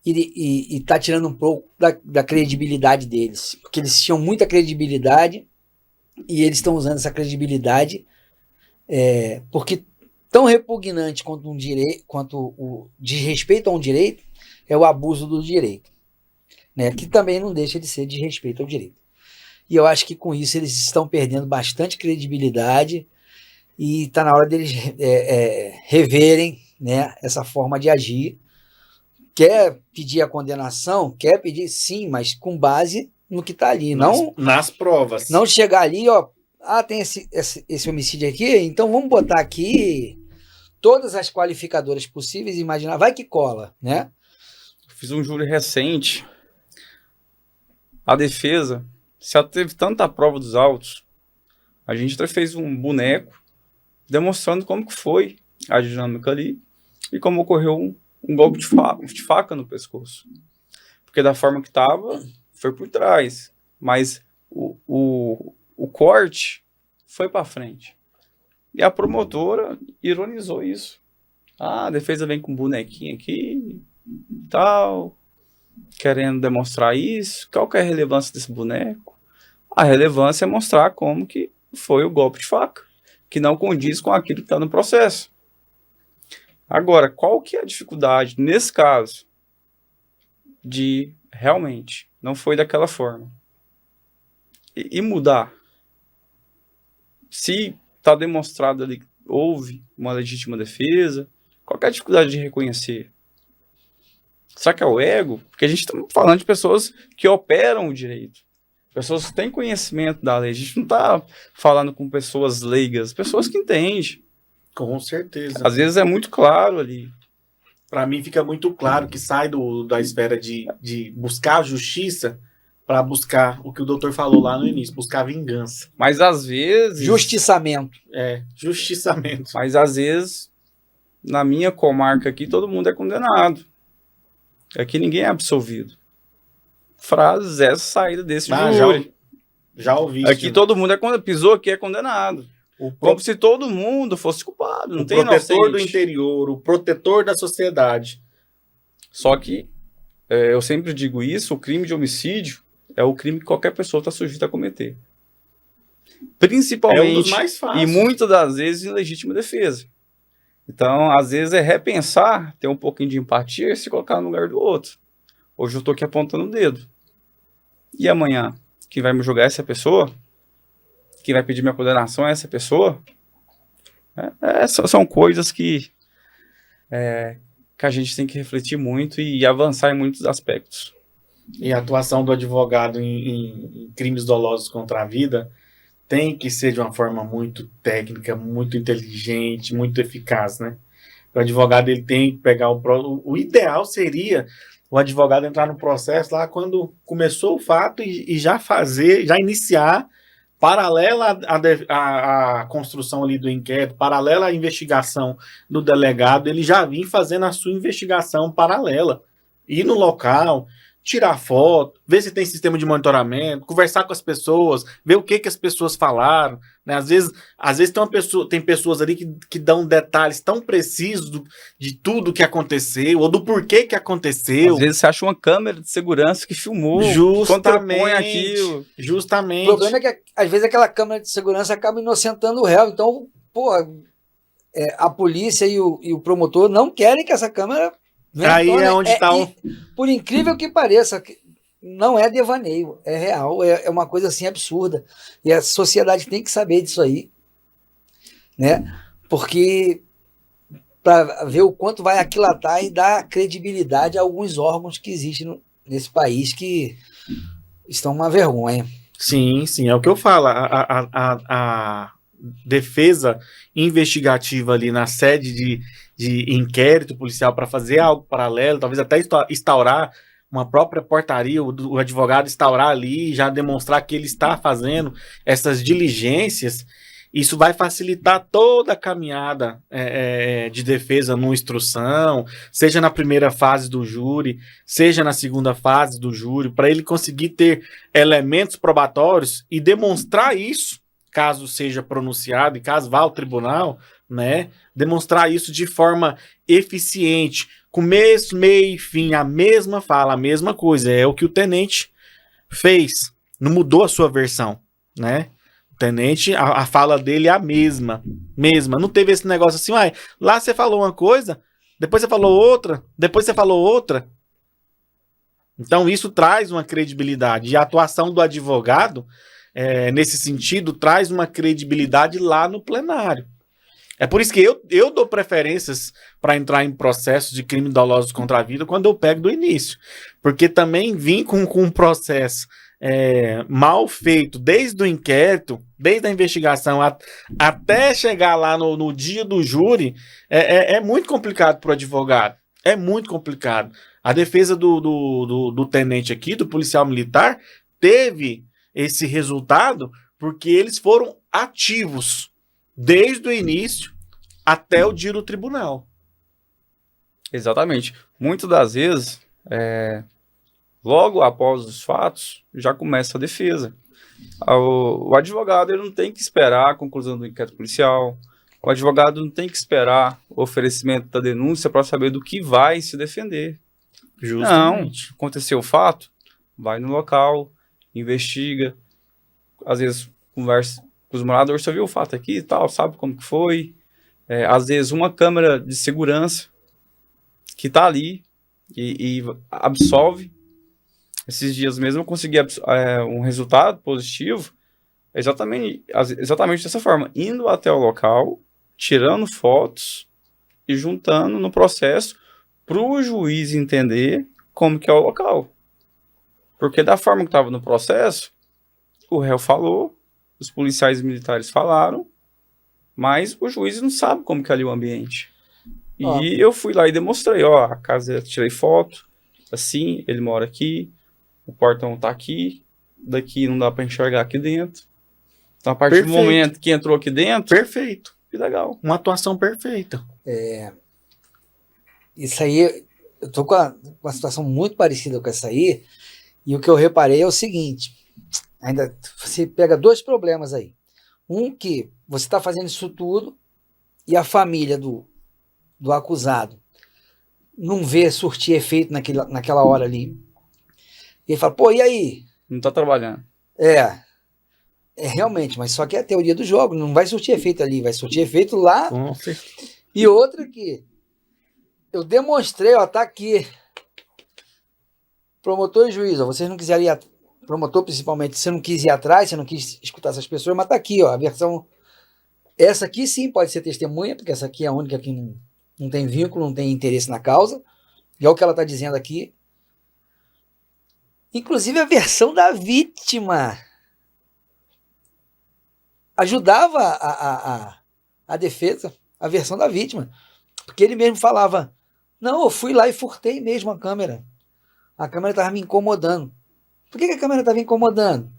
e tá tirando um pouco da credibilidade deles. Porque eles tinham muita credibilidade e eles estão usando essa credibilidade porque tão repugnante quanto o desrespeito a um direito é o abuso do direito, né? Que também não deixa de ser desrespeito ao direito. E eu acho que com isso eles estão perdendo bastante credibilidade e está na hora deles reverem, né, essa forma de agir. Quer pedir a condenação? Quer pedir, sim, mas com base no que está ali. Nas provas. Não chegar ali, ó, tem esse homicídio aqui, então vamos botar aqui todas as qualificadoras possíveis e imaginar, vai que cola, né? Fiz um júri recente. A defesa, se ela teve tanta prova dos autos, a gente até fez um boneco demonstrando como que foi a dinâmica ali e como ocorreu um golpe de faca no pescoço. Porque da forma que estava, foi por trás. Mas o corte foi para frente. E a promotora ironizou isso. A defesa vem com um bonequinho aqui e tal, querendo demonstrar isso. Qual que é a relevância desse boneco? A relevância é mostrar como que foi o golpe de faca, que não condiz com aquilo que está no processo. Agora, qual que é a dificuldade, nesse caso, de realmente não foi daquela forma? E mudar? Se está demonstrado ali que houve uma legítima defesa, qual que é a dificuldade de reconhecer? Será que é o ego? Porque a gente está falando de pessoas que operam o direito. Pessoas que têm conhecimento da lei. A gente não está falando com pessoas leigas, pessoas que entendem. Com certeza. Às vezes é muito claro ali. Para mim fica muito claro que sai da esfera de buscar a justiça para buscar o que o doutor falou lá no início, buscar vingança. Mas às vezes... Justiçamento. Justiçamento. Mas às vezes, na minha comarca aqui, todo mundo é condenado. Aqui ninguém é absolvido. Frases essa saída desse júri. Já ouvi. Aqui todo mundo é condenado. Pisou aqui é condenado. Como se todo mundo fosse culpado. Não tem inocente. O protetor do interior, o protetor da sociedade. Só que, eu sempre digo isso, o crime de homicídio é o crime que qualquer pessoa está sujeita a cometer. Principalmente, é um dos mais fáceis. E muitas das vezes, em legítima defesa. Então, às vezes é repensar, ter um pouquinho de empatia e se colocar no lugar do outro. Hoje eu estou aqui apontando o dedo. E amanhã, quem vai me julgar é essa pessoa? Quem vai pedir minha condenação é essa pessoa? São coisas que a gente tem que refletir muito e avançar em muitos aspectos. E a atuação do advogado em crimes dolosos contra a vida tem que ser de uma forma muito técnica, muito inteligente, muito eficaz, né? O advogado ele tem que pegar o ideal seria o advogado entrar no processo lá quando começou o fato e já iniciar paralela à construção ali do inquérito, paralela à investigação do delegado, ele já vinha fazendo a sua investigação paralela. Ir no local, tirar foto, ver se tem sistema de monitoramento, conversar com as pessoas, ver o que as pessoas falaram, né? Às vezes tem pessoas ali que dão detalhes tão precisos de tudo que aconteceu, ou do porquê que aconteceu. Às vezes você acha uma câmera de segurança que filmou, justamente aquilo. Justamente. O problema é que, às vezes, aquela câmera de segurança acaba inocentando o réu. Então, pô, a polícia e o promotor não querem que essa câmera... Aí é onde está por incrível que pareça, não é devaneio, é real, é uma coisa assim absurda. E a sociedade tem que saber disso aí, né? Porque para ver o quanto vai aquilatar e dar credibilidade a alguns órgãos que existem nesse país que estão uma vergonha. Sim, é o que eu falo. A defesa investigativa ali na sede de inquérito policial para fazer algo paralelo, talvez até instaurar uma própria portaria, o advogado instaurar ali, já demonstrar que ele está fazendo essas diligências, isso vai facilitar toda a caminhada de defesa numa instrução, seja na primeira fase do júri, seja na segunda fase do júri, para ele conseguir ter elementos probatórios e demonstrar isso, caso seja pronunciado e caso vá ao tribunal, né, demonstrar isso de forma eficiente, começo, meio e fim, a mesma fala, a mesma coisa, é o que o tenente fez, não mudou a sua versão, né, o tenente, a fala dele é a mesma, não teve esse negócio assim, lá você falou uma coisa, depois você falou outra, depois você falou outra, então isso traz uma credibilidade, e a atuação do advogado, nesse sentido, traz uma credibilidade lá no plenário. É por isso que eu dou preferências para entrar em processos de crime doloso contra a vida quando eu pego do início. Porque também vim com um processo mal feito, desde o inquérito, desde a investigação, até chegar lá no dia do júri, é muito complicado para o advogado. É muito complicado. A defesa do tenente aqui, do policial militar, teve esse resultado porque eles foram ativos desde o início até o dia do tribunal. Exatamente. Muitas das vezes, logo após os fatos, já começa a defesa. O advogado ele não tem que esperar a conclusão do inquérito policial, o advogado não tem que esperar o oferecimento da denúncia para saber do que vai se defender. Justamente. Não, aconteceu o fato, vai no local, investiga, às vezes conversa com os moradores, você viu o fato aqui e tal, sabe como que foi, às vezes uma câmera de segurança que tá ali e absolve. Esses dias mesmo eu consegui um resultado positivo exatamente dessa forma, indo até o local, tirando fotos e juntando no processo para o juiz entender como que é o local. Porque da forma que estava no processo, o réu falou, os policiais militares falaram, mas o juiz não sabe como que é ali o ambiente. E eu fui lá e demonstrei, a casa, tirei foto, assim, ele mora aqui, o portão tá aqui, daqui não dá para enxergar aqui dentro. Então, a partir do momento que entrou aqui dentro... Perfeito. Que legal. Uma atuação perfeita. Isso aí, eu tô com uma situação muito parecida com essa aí, e o que eu reparei é o seguinte, ainda você pega dois problemas aí. Um que você está fazendo isso tudo e a família do acusado não vê surtir efeito naquela hora ali. E ele fala, pô, e aí? Não tá trabalhando. Realmente, mas só que é a teoria do jogo, não vai surtir efeito ali, vai surtir efeito lá. E outra que eu demonstrei, tá aqui. Promotor e juiz, vocês não quiserem ir, promotor principalmente, você não quis ir atrás, você não quis escutar essas pessoas, mas tá aqui, a versão, essa aqui sim pode ser testemunha, porque essa aqui é a única que não tem vínculo, não tem interesse na causa, e é o que ela tá dizendo aqui. Inclusive a versão da vítima ajudava a defesa, a versão da vítima, porque ele mesmo falava, não, eu fui lá e furtei mesmo a câmera estava me incomodando. Por que a câmera estava incomodando?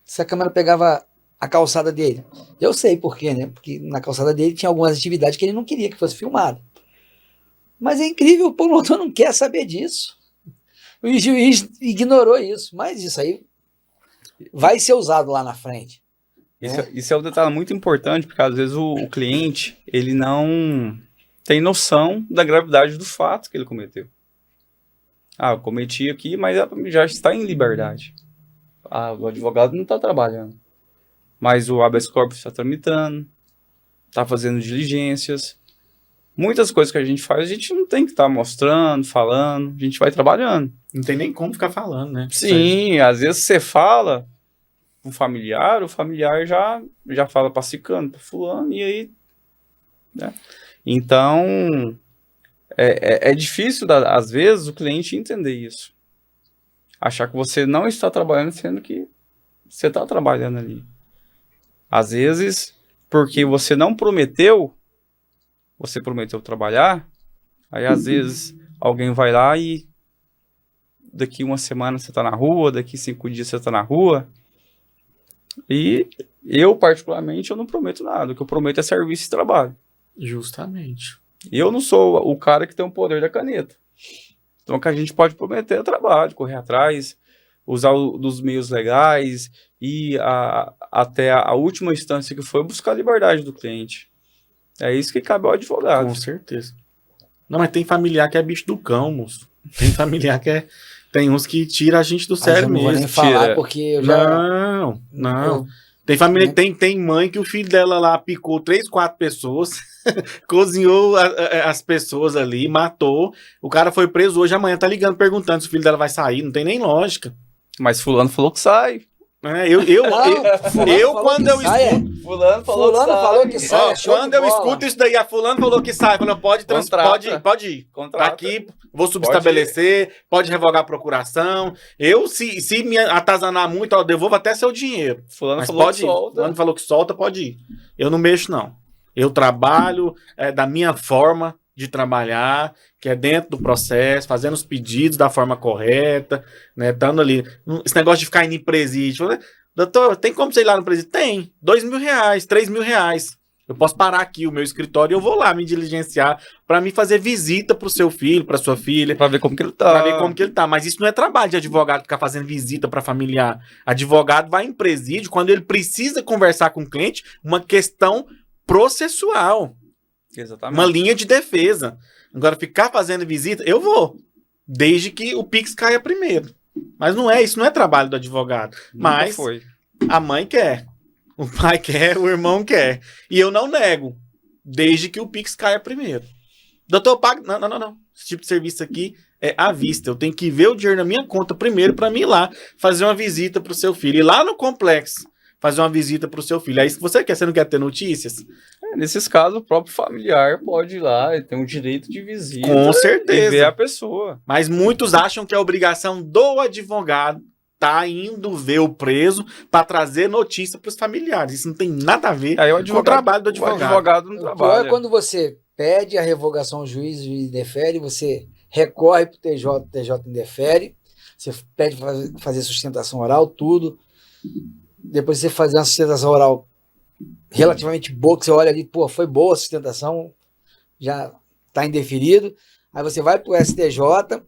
Se a câmera pegava a calçada dele. Eu sei por quê, né? Porque na calçada dele tinha algumas atividades que ele não queria que fosse filmado. Mas é incrível, o promotor não quer saber disso. O juiz ignorou isso, mas isso aí vai ser usado lá na frente. Isso é um detalhe muito importante, porque às vezes o cliente, ele não tem noção da gravidade do fato que ele cometeu. Eu cometi aqui, mas já está em liberdade. O advogado não está trabalhando. Mas o habeas corpus está tramitando, está fazendo diligências. Muitas coisas que a gente faz, a gente não tem que estar mostrando, falando, a gente vai trabalhando. Não tem nem como ficar falando, né? Sim, às vezes você fala com o familiar já fala para ciclano, para fulano, e aí... Né? Então, é difícil, às vezes, o cliente entender isso. Achar que você não está trabalhando, sendo que você está trabalhando ali. Às vezes, porque você não prometeu, você prometeu trabalhar, aí às vezes alguém vai lá e daqui uma semana você está na rua, daqui 5 dias você está na rua, e eu, particularmente, eu não prometo nada. O que eu prometo é serviço e trabalho. Justamente. Eu não sou o cara que tem o poder da caneta. Então, o que a gente pode prometer é trabalho, correr atrás, usar dos meios legais e até a última instância que foi buscar a liberdade do cliente. É isso que cabe ao advogado. Com certeza. Não, mas tem familiar que é bicho do cão, moço. Tem familiar que é... Tem uns que tira a gente do sério mesmo. Não vou nem falar porque eu já... Não. Tem família, tem mãe que o filho dela lá picou 3, 4 pessoas, cozinhou as pessoas ali, matou. O cara foi preso hoje, amanhã tá ligando, perguntando se o filho dela vai sair. Não tem nem lógica. Mas fulano falou que sai. Quando eu escuto... Fulano falou que sai. Quando eu escuto isso daí, a fulano falou que sai. Quando pode ir. Contrata. Aqui, vou subestabelecer, pode revogar a procuração. Se me atazanar muito, eu devolvo até seu dinheiro. Fulano Mas falou pode que ir. solta. Fulano falou que solta, pode ir. Eu não mexo, não. Eu trabalho da minha forma de trabalhar, que é dentro do processo, fazendo os pedidos da forma correta, né, estando ali. Esse negócio de ficar indo em presídio. Doutor, tem como você ir lá no presídio? Tem. R$2.000, R$3.000. Eu posso parar aqui o meu escritório e eu vou lá me diligenciar para me fazer visita pro seu filho, pra sua filha. Pra ver como que ele tá. Mas isso não é trabalho de advogado ficar fazendo visita para familiar. Advogado vai em presídio quando ele precisa conversar com o cliente uma questão processual. Exatamente. Uma linha de defesa. Agora, ficar fazendo visita, eu vou. Desde que o Pix caia primeiro. Mas isso não é trabalho do advogado. Mas foi. A mãe quer. O pai quer, o irmão quer. E eu não nego. Desde que o Pix caia primeiro. Doutor, eu pago... Não. Esse tipo de serviço aqui é à vista. Eu tenho que ver o dinheiro na minha conta primeiro para mim ir lá fazer uma visita pro seu filho. Ir lá no complexo fazer uma visita pro seu filho. É isso que você quer? Você não quer ter notícias? Nesses casos, o próprio familiar pode ir lá, ele tem um direito de visita. Com certeza. E ver a pessoa. Mas muitos acham que é obrigação do advogado tá indo ver o preso para trazer notícia para os familiares. Isso não tem nada a ver com o trabalho do advogado. O advogado não trabalha. O pior é quando você pede a revogação ao juiz, o juiz indefere, você recorre para o TJ, o TJ indefere, você pede para fazer sustentação oral, tudo. Depois você fazer uma sustentação oral relativamente boa, que você olha ali, pô, foi boa a sustentação, já está indeferido. Aí você vai para o STJ,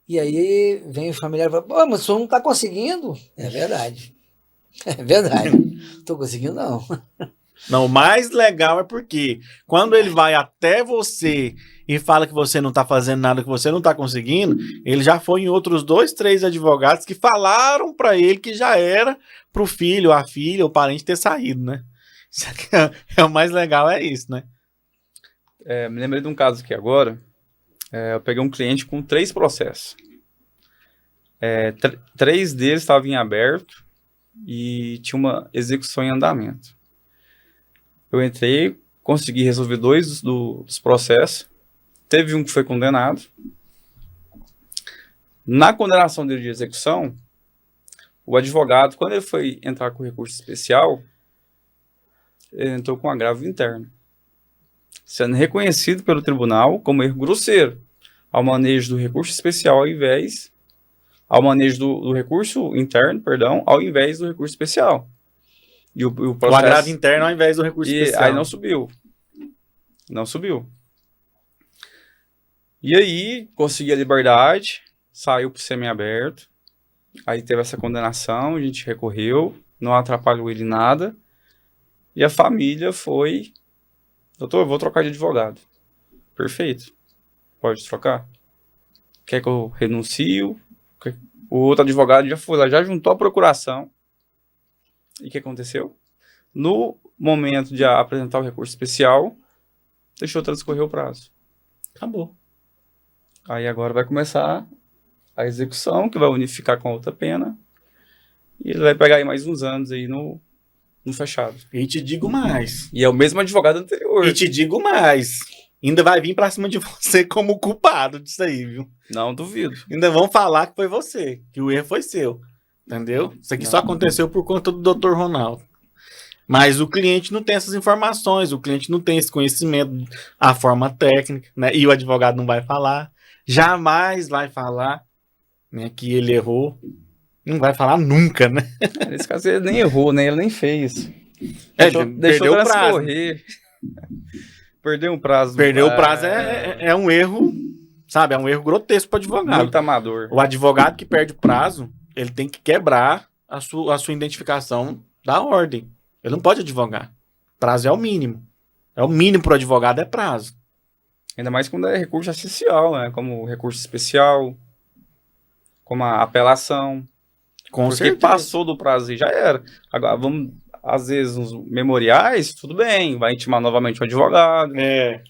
e aí vem o familiar e fala, pô, mas o senhor não está conseguindo. É verdade. É verdade. Não estou conseguindo, não. Não, o mais legal é porque quando ele vai até você e fala que você não está fazendo nada, que você não está conseguindo, ele já foi em outros 2, 3 advogados que falaram para ele que já era pro filho, a filha, o parente ter saído, né? Isso aqui é o mais legal, é isso, né? Me lembrei de um caso aqui agora. Eu peguei um cliente com 3 processos. 3 deles estavam em aberto e tinha uma execução em andamento. Eu entrei, consegui resolver 2 dos processos. Teve um que foi condenado. Na condenação dele de execução, o advogado, quando ele foi entrar com recurso especial, ele entrou com agravo interno, sendo reconhecido pelo tribunal como erro grosseiro ao manejo do recurso especial ao manejo do recurso interno, ao invés do recurso especial. E o O processo... agravo interno ao invés do recurso E especial. aí não subiu. Não subiu. E aí, consegui a liberdade, saiu pro semiaberto. Aí teve essa condenação, a gente recorreu, não atrapalhou ele em nada. E a família foi... Doutor, eu vou trocar de advogado. Perfeito. Pode trocar. Quer que eu renuncio? O outro advogado já foi lá, já juntou a procuração. E o que aconteceu? No momento de apresentar o recurso especial, deixou transcorrer o prazo. Acabou. Aí agora vai começar a execução, que vai unificar com a outra pena. E ele vai pegar aí mais uns anos aí no fechado. E te digo mais. E é o mesmo advogado anterior. E te digo mais. Ainda vai vir pra cima de você como culpado disso aí, viu? Não duvido. Ainda vão falar que foi você, que o erro foi seu. Entendeu? Isso aqui só aconteceu por conta do Dr. Ronaldo. Mas o cliente não tem essas informações, o cliente não tem esse conhecimento, a forma técnica, né? E o advogado não vai falar, jamais vai falar, né, que ele errou. Não vai falar nunca, né? Nesse caso ele nem errou, né? Ele nem fez. Deixou Deixou o prazo. transcorrer. Perdeu um prazo. Perder o prazo é um erro, sabe? É um erro grotesco para o advogado. Muito amador. O advogado que perde o prazo, ele tem que quebrar a sua identificação da ordem. Ele não pode advogar. Prazo é o mínimo. É o mínimo para o advogado, é prazo. Ainda mais quando é recurso essencial, né? Como recurso especial, como a apelação. Com Porque certeza. passou do prazo e já era. Agora, vamos, às vezes, nos memoriais, tudo bem, vai intimar novamente o advogado. É.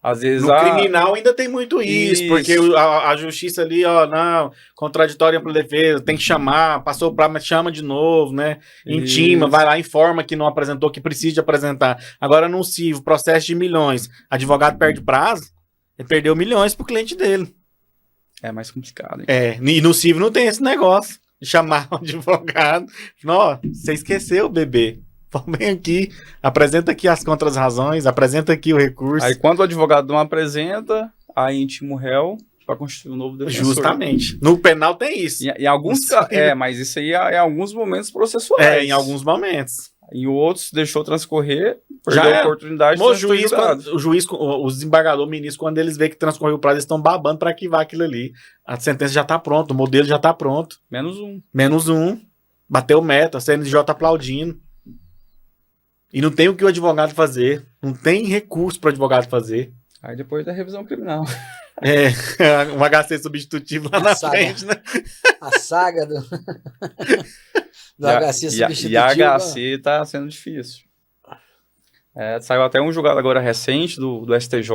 Às vezes No criminal ainda tem muito isso, Isso. porque a justiça ali, ó, não, contraditória para defesa, tem que chamar, passou o prazo, mas chama de novo, né? Intima, Isso. vai lá, informa que não apresentou, que precisa de apresentar. Agora, no CIV, processo de milhões, advogado perde prazo, ele perdeu milhões pro cliente dele. é mais complicado. Hein? É, e no CIV não tem esse negócio de chamar o advogado. Ó, você esqueceu, bebê. Vem aqui, apresenta aqui as contras-razões, apresenta aqui o recurso. Aí quando o advogado não apresenta, aí intima o réu para constituir um novo defensor. Justamente. No penal tem isso. Em alguns Sim. casos, mas isso aí é em alguns momentos processuais. É, em alguns momentos. Em outros, deixou transcorrer, Já perdeu a é. oportunidade O de ser juiz, julgado. o juiz, o desembargador, o ministro, quando eles veem que transcorreu o prazo, eles estão babando para arquivar aquilo ali. A sentença já está pronta, o modelo já está pronto. Menos um. Menos um. Bateu meta, a CNJ aplaudindo. E não tem o que o advogado fazer. Não tem recurso para o advogado fazer. Aí depois da revisão criminal. É, um HC substitutivo lá A na saga. frente, né? A saga do HC E substitutivo. a HC tá sendo difícil. Saiu até um julgado agora recente do STJ,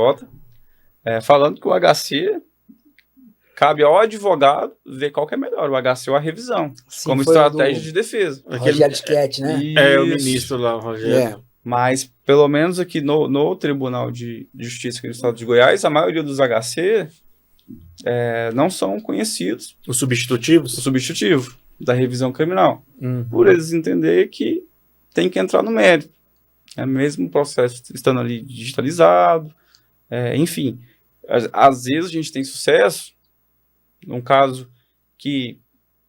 falando que o HC cabe ao advogado ver qual que é melhor, o HC ou a revisão, Sim, como foi estratégia do de defesa. Rogério Schietti, né? É, o Isso. ministro lá, o Rogério. É. Mas, pelo menos aqui no Tribunal de Justiça aqui do Estado de Goiás, a maioria dos HC não são conhecidos, Os substitutivos? o substitutivo da revisão criminal, Uhum. por eles entenderem que tem que entrar no mérito. É mesmo o processo estando ali digitalizado, enfim. Às vezes a gente tem sucesso num caso que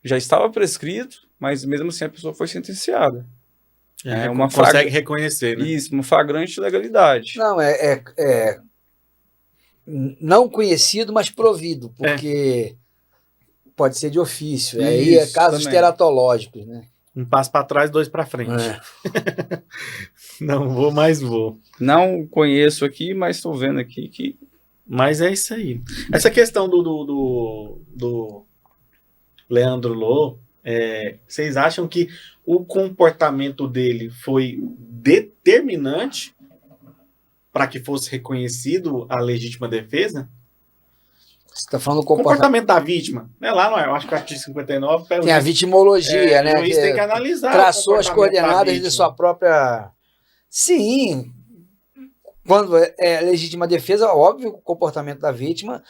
já estava prescrito, mas mesmo assim a pessoa foi sentenciada. Uma Consegue reconhecer, né? Isso, uma flagrante ilegalidade. Não, não conhecido, mas provido, porque pode ser de ofício. Aí é Isso, casos também. teratológicos, né? Um passo para trás, dois para frente. Não vou, mas vou. Não conheço aqui, mas estou vendo aqui que Mas é isso aí. Essa questão do Leandro Lô, vocês acham que o comportamento dele foi determinante para que fosse reconhecido a legítima defesa? Você está falando do O comportamento da vítima, né? Lá não é, eu acho que o artigo 59... Tem a vitimologia, né? O juiz tem que analisar traçou o as comportamento da coordenadas de vítima. sua própria... Sim, quando é legítima defesa, óbvio, o comportamento da vítima.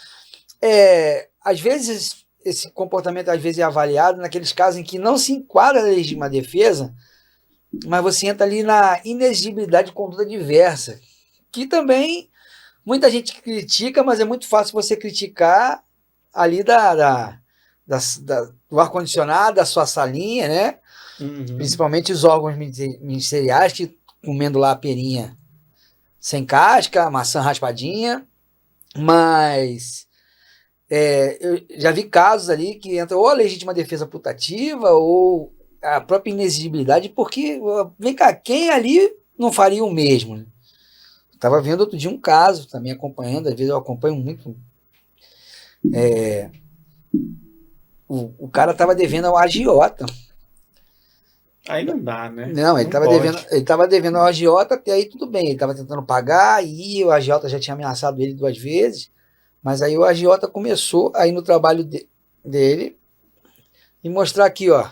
Às vezes, esse comportamento às vezes é avaliado naqueles casos em que não se enquadra a legítima defesa, mas você entra ali na inexigibilidade de conduta diversa, que também muita gente critica, mas é muito fácil você criticar ali do ar-condicionado, da sua salinha, né? Principalmente os órgãos ministeriais que comendo lá a perinha sem casca, maçã raspadinha, mas eu já vi casos ali que entra ou a legítima defesa putativa ou a própria inexigibilidade, porque, vem cá, quem ali não faria o mesmo? Estava vendo outro dia um caso, também acompanhando, às vezes eu acompanho muito. O cara estava devendo ao agiota. Aí não dá, né? Não, ele estava devendo ao agiota, até aí tudo bem, ele estava tentando pagar, e o agiota já tinha ameaçado ele 2 vezes, mas aí o agiota começou a ir no trabalho dele e mostrar aqui, ó,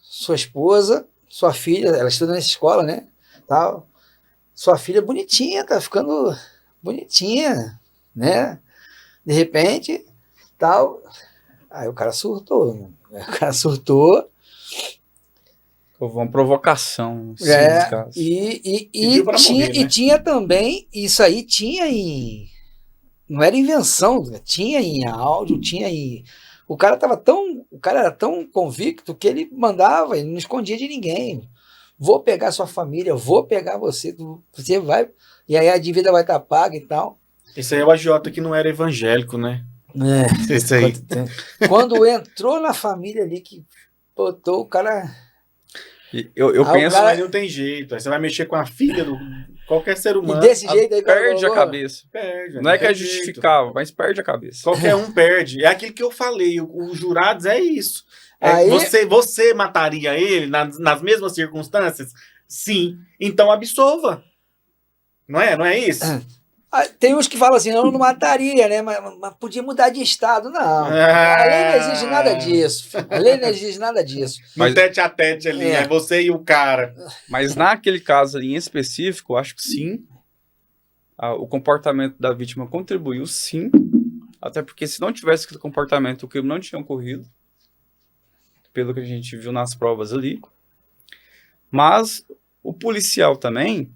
sua esposa, sua filha, ela estuda nessa escola, né, tal, sua filha bonitinha, tá ficando bonitinha, né, de repente, tal, aí o cara surtou, Houve uma provocação. Sim, e tinha também, isso aí tinha não era invenção, tinha em áudio, o cara era tão convicto que ele mandava, ele não escondia de ninguém. Vou pegar sua família, vou pegar você vai, e aí a dívida vai estar paga e tal. Esse aí é o agiota que não era evangélico, né? Esse aí. Quando entrou na família ali, que botou o cara... Eu penso, mas não tem jeito. Aí você vai mexer com a filha do qualquer ser humano. E desse jeito aí, perde a cabeça. Não é que é jeito. justificável, mas perde a cabeça. Qualquer um perde. É aquilo que eu falei. Os jurados é isso. Aí... Você mataria ele nas mesmas circunstâncias? Sim. Então absolva. Não é isso? Tem uns que falam assim, eu não mataria, né? Mas podia mudar de estado. Não. A lei não exige nada disso. A lei não exige nada disso. No tete a tete ali, é você e o cara. Mas naquele caso ali em específico, eu acho que sim. O comportamento da vítima contribuiu, sim. Até porque se não tivesse aquele comportamento, o crime não tinha ocorrido. Pelo que a gente viu nas provas ali. Mas o policial também...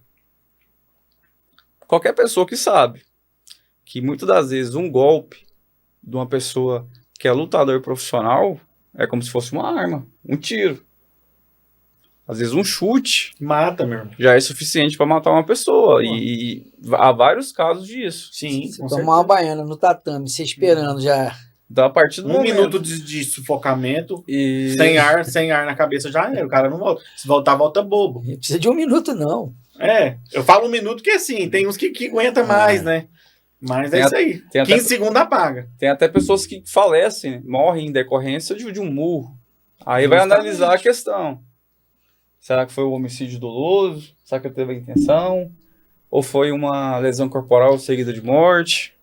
Qualquer pessoa que sabe que muitas das vezes um golpe de uma pessoa que é lutador profissional é como se fosse uma arma, um tiro. Às vezes um chute mata, meu irmão. Já é suficiente para matar uma pessoa. E há vários casos disso. Sim, você tomar uma baiana no tatame, você esperando já. Então, a partir do momento... minuto de sufocamento, sem ar na cabeça já era. O cara não volta. Se voltar, volta bobo. Não precisa de 1 minuto, não. Eu falo 1 minuto que assim, tem uns que aguenta mais, né? Mas é isso aí. 15 segundos apaga. Tem até pessoas que falecem, morrem em decorrência de um murro. Aí vai analisar a questão. Será que foi um homicídio doloso? Será que ele teve a intenção? Ou foi uma lesão corporal seguida de morte?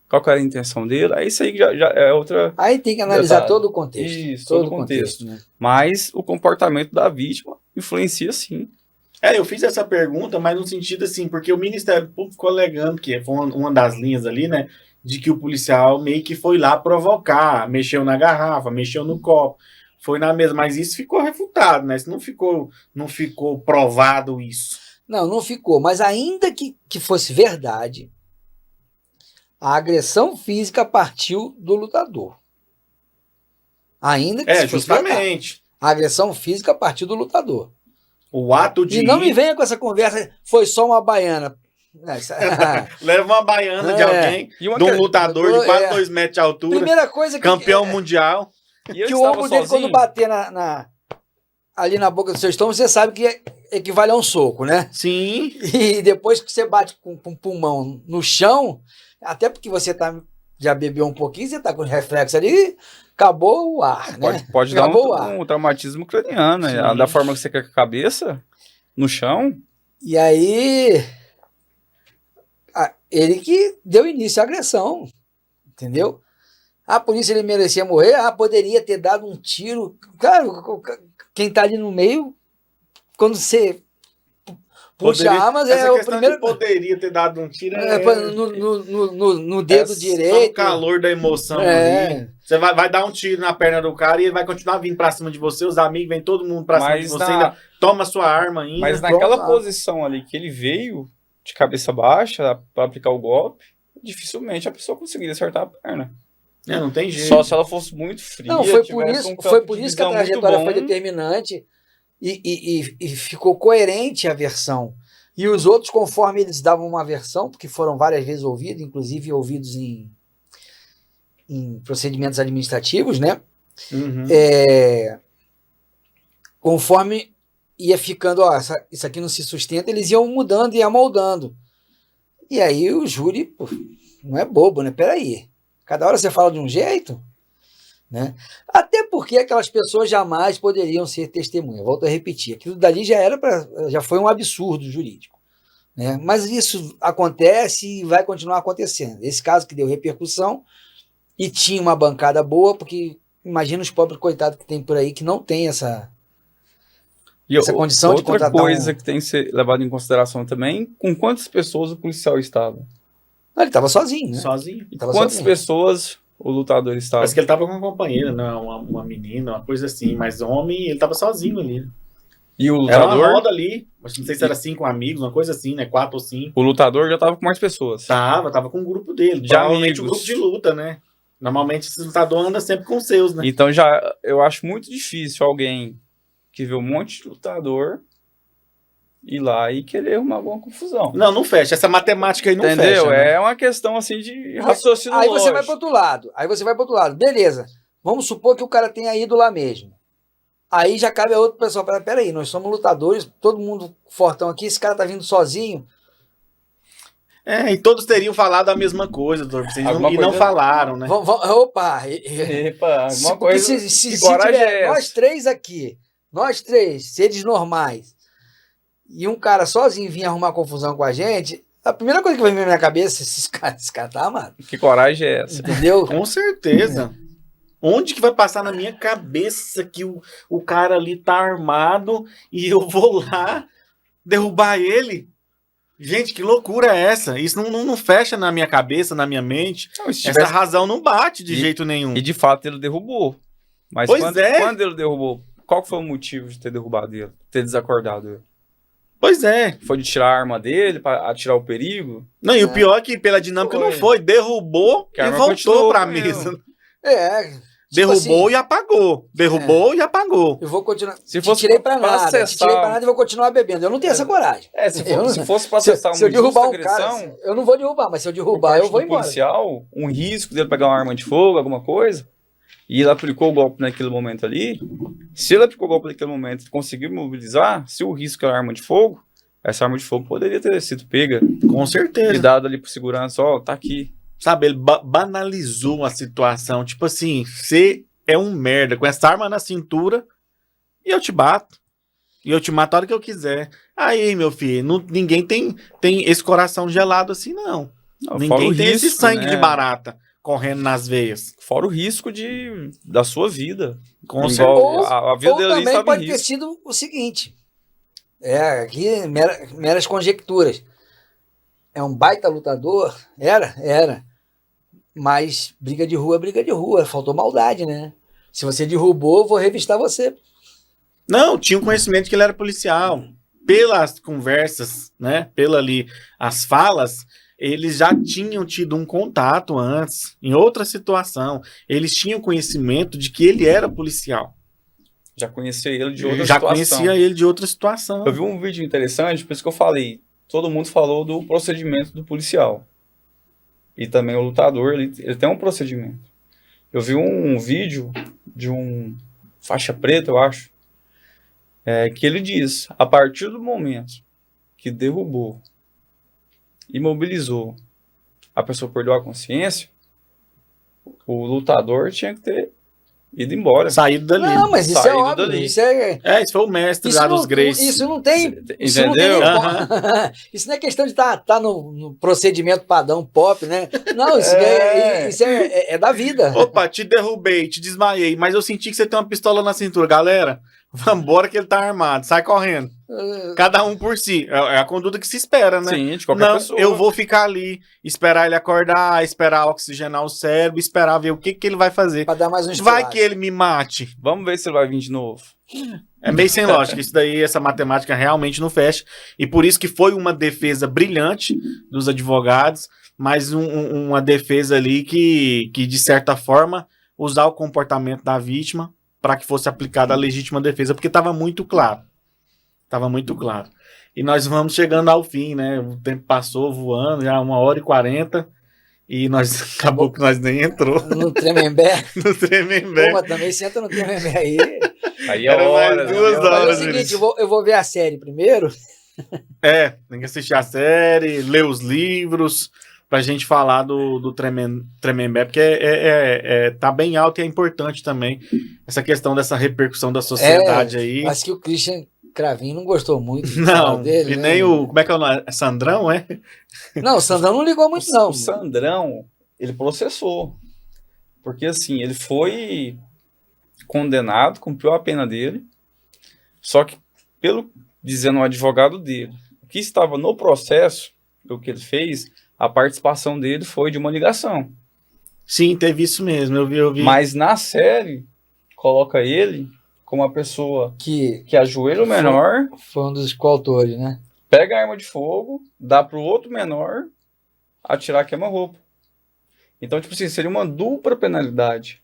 Qual que era a intenção dele? Aí isso aí já é outra... Aí tem que analisar todo o contexto. Isso, todo o contexto. Né? Mas o comportamento da vítima influencia sim. Eu fiz essa pergunta, mas no sentido assim, porque o Ministério Público ficou alegando, que foi uma das linhas ali, né, de que o policial meio que foi lá provocar, mexeu na garrafa, mexeu no copo, foi na mesa, mas isso ficou refutado, né, não ficou provado isso. Não ficou, mas ainda que fosse verdade, a agressão física partiu do lutador. Ainda que justamente. Verdade, a agressão física partiu do lutador. O ato de... E não me venha com essa conversa, foi só uma baiana. Leva uma baiana de alguém, de um lutador de quase 2 metros de altura. Primeira coisa que... Campeão mundial. Que o ombro dele, quando bater ali na boca do seu estômago, você sabe que equivale a um soco, né? Sim. E depois que você bate com o pulmão no chão, até porque você já bebeu um pouquinho, você tá com reflexo ali... Acabou o ar, né? Pode dar um traumatismo craniano, né? Da forma que você quer com a cabeça, no chão. E aí, ele que deu início à agressão, entendeu? Por isso ele merecia morrer, poderia ter dado um tiro. Claro, quem tá ali no meio, quando você puxa armas, o primeiro... Poderia ter dado um tiro no dedo direito. Só o calor da emoção ali. Você vai dar um tiro na perna do cara e ele vai continuar vindo pra cima de você, os amigos, vem todo mundo pra cima de você, ainda toma sua arma ainda. Mas naquela posição ali que ele veio, de cabeça baixa, pra aplicar o golpe, dificilmente a pessoa conseguiria acertar a perna. Não tem jeito. Só se ela fosse muito fria. Não, foi por tivesse isso, um campo foi de por isso que a visão muito trajetória bom. foi determinante e ficou coerente a versão. E os outros, conforme eles davam uma versão, porque foram várias vezes ouvidos, inclusive ouvidos em procedimentos administrativos, né? Uhum. Conforme ia ficando, ó, isso aqui não se sustenta, eles iam mudando e amoldando. E aí o júri, pô, não é bobo, né? Peraí, cada hora você fala de um jeito, né? Até porque aquelas pessoas jamais poderiam ser testemunha. Volto a repetir, aquilo dali já foi um absurdo jurídico, né? Mas isso acontece e vai continuar acontecendo. Esse caso que deu repercussão e tinha uma bancada boa, porque imagina os pobres coitados que tem por aí que não tem essa condição de outra contratar coisa que tem que ser levada em consideração também, com quantas pessoas o policial estava? Não, ele estava sozinho, né? Sozinho. Ele tava Quantas sozinho. pessoas o lutador estava? Parece que ele tava com uma companheira, né? Uma menina, uma coisa assim. Mas homem, ele tava sozinho ali. E o Era uma lutador? roda ali. Acho que não sei se era 5 amigos, uma coisa assim, né? 4 ou 5. O lutador já estava com mais pessoas. Tava com um grupo dele. De Provavelmente o amigos. grupo de luta, né? Normalmente esse lutador anda sempre com os seus, né? Então eu acho muito difícil alguém que vê um monte de lutador ir lá e querer arrumar alguma confusão. Não fecha. Essa matemática aí não Entendeu? fecha. Né? É uma questão assim de raciocínio Aí você vai lógico. para outro lado. Beleza. Vamos supor que o cara tenha ido lá mesmo. Aí já cabe a outro pessoal. Peraí, nós somos lutadores, todo mundo fortão aqui, esse cara tá vindo sozinho. E todos teriam falado a mesma coisa, doutor Vicente, Alguma e não coisa- falaram, né? Opa! Epa, Se- alguma coisa. se que coragem tiver é essa? nós três aqui, nós três, seres normais, e um cara sozinho vir arrumar confusão com a gente, a primeira coisa que vai vir na minha cabeça é esse cara tá armado. Que coragem é essa? Entendeu? Com certeza. Onde que vai passar na minha cabeça que o cara ali tá armado e eu vou lá derrubar ele? Gente, que loucura é essa? Isso não fecha na minha cabeça, na minha mente. Não, se Essa tivesse- razão não bate de E- jeito nenhum. E de fato ele derrubou. Mas Pois quando, é. quando ele derrubou, qual foi o motivo de ter derrubado ele? Ter desacordado ele? Pois é. Foi de tirar a arma dele para atirar o perigo? Não, e o pior é que pela dinâmica Foi. não foi. Derrubou Que a e arma voltou continuou pra com mesa. assim, Derrubou e apagou. Derrubou e apagou. eu vou continuar. Se Te fosse tirei pra pra nada. Te acessar- tirei pra nada e vou continuar bebendo. Eu não tenho essa coragem. Se fosse para acessar Se eu uma derrubar injusta um cara, agressão, eu não vou derrubar, mas se eu por derrubar, parte eu vou do embora. policial, um risco dele pegar uma arma de fogo, alguma coisa, e ele aplicou o golpe naquele momento ali, se ele aplicou o golpe naquele momento e conseguiu mobilizar, se o risco era arma de fogo, essa arma de fogo poderia ter sido pega Com certeza. e dada ali por segurança, ó, tá aqui. Sabe, ele banalizou a situação. Tipo assim, você é um merda com essa arma na cintura e eu te bato. E eu te mato a hora que eu quiser. Aí, meu filho, ninguém tem esse coração gelado assim, não. Fora Ninguém o tem esse risco, sangue né? de barata correndo nas veias. Fora o risco da sua vida. Com Igual certeza. a vida Ou dele ali também estava em pode ter risco. sido o seguinte. Aqui meras conjecturas. É um baita lutador? Era. Mas briga de rua. Faltou maldade, né? Se você derrubou, eu vou revistar você. Não, tinha um conhecimento que ele era policial. Pelas conversas, né? As falas, eles já tinham tido um contato antes, em outra situação. Eles tinham conhecimento de que ele era policial. Já conhecia ele de outra Já situação. conhecia ele de outra situação. Eu vi um vídeo interessante, por isso que eu falei. Todo mundo falou do procedimento do policial. E também o lutador, ele tem um procedimento. Eu vi um vídeo de um faixa preta, eu acho, que ele diz, a partir do momento que derrubou, imobilizou, a pessoa perdeu a consciência, o lutador tinha que ter ido embora. Saído dali. Não, mas isso é Saído óbvio. dali. Isso é... Esse foi o mestre Isso lá não, dos Grace. isso não tem. Isso não Entendeu? tem isso não é questão de estar no procedimento padrão pop, né? Não, isso é da vida. Opa, te derrubei, te desmaiei, mas eu senti que você tem uma pistola na cintura. Galera, vambora que ele tá armado, sai correndo. Cada um por si. É a conduta que se espera, né? Sim, de qualquer Não, pessoa. eu vou ficar ali, esperar ele acordar, esperar oxigenar o cérebro, esperar ver o que ele vai fazer. Pra dar mais um Vai esculacho. que ele me mate. Vamos ver se ele vai vir de novo. É meio sem lógica. Isso daí, essa matemática realmente não fecha. E por isso que foi uma defesa brilhante dos advogados, mas uma defesa ali que, de certa forma, usar o comportamento da vítima para que fosse aplicada a legítima defesa, porque estava muito claro. Estava muito claro. E nós vamos chegando ao fim, né? O tempo passou voando, já 1h40, e nós acabou que nós nem entrou No Tremembé. no Tremembé. Pô, mas também senta no Tremembé aí. Aí Era mais né? 2 Mas horas. é o seguinte, eu vou ver a série primeiro. Tem que assistir a série, ler os livros, pra gente falar do Tremembé, porque tá bem alto e é importante também essa questão dessa repercussão da sociedade aí. Acho que o Christian Cravinho não gostou muito do Não, canal dele, e né? nem o. Como é que é o nome? Sandrão, é? Não, o Sandrão não ligou muito, não. O Sandrão, ele processou. Porque, assim, ele foi condenado, cumpriu a pena dele, só que, dizendo o advogado dele, o que estava no processo, o que ele fez, a participação dele foi de uma ligação. Sim, teve isso mesmo, eu vi. Mas na série, coloca ele como uma pessoa Que ajoelha o menor, foi um dos coautores, né? pega a arma de fogo, dá pro outro menor atirar queima-roupa. Então, tipo assim, seria uma dupla penalidade.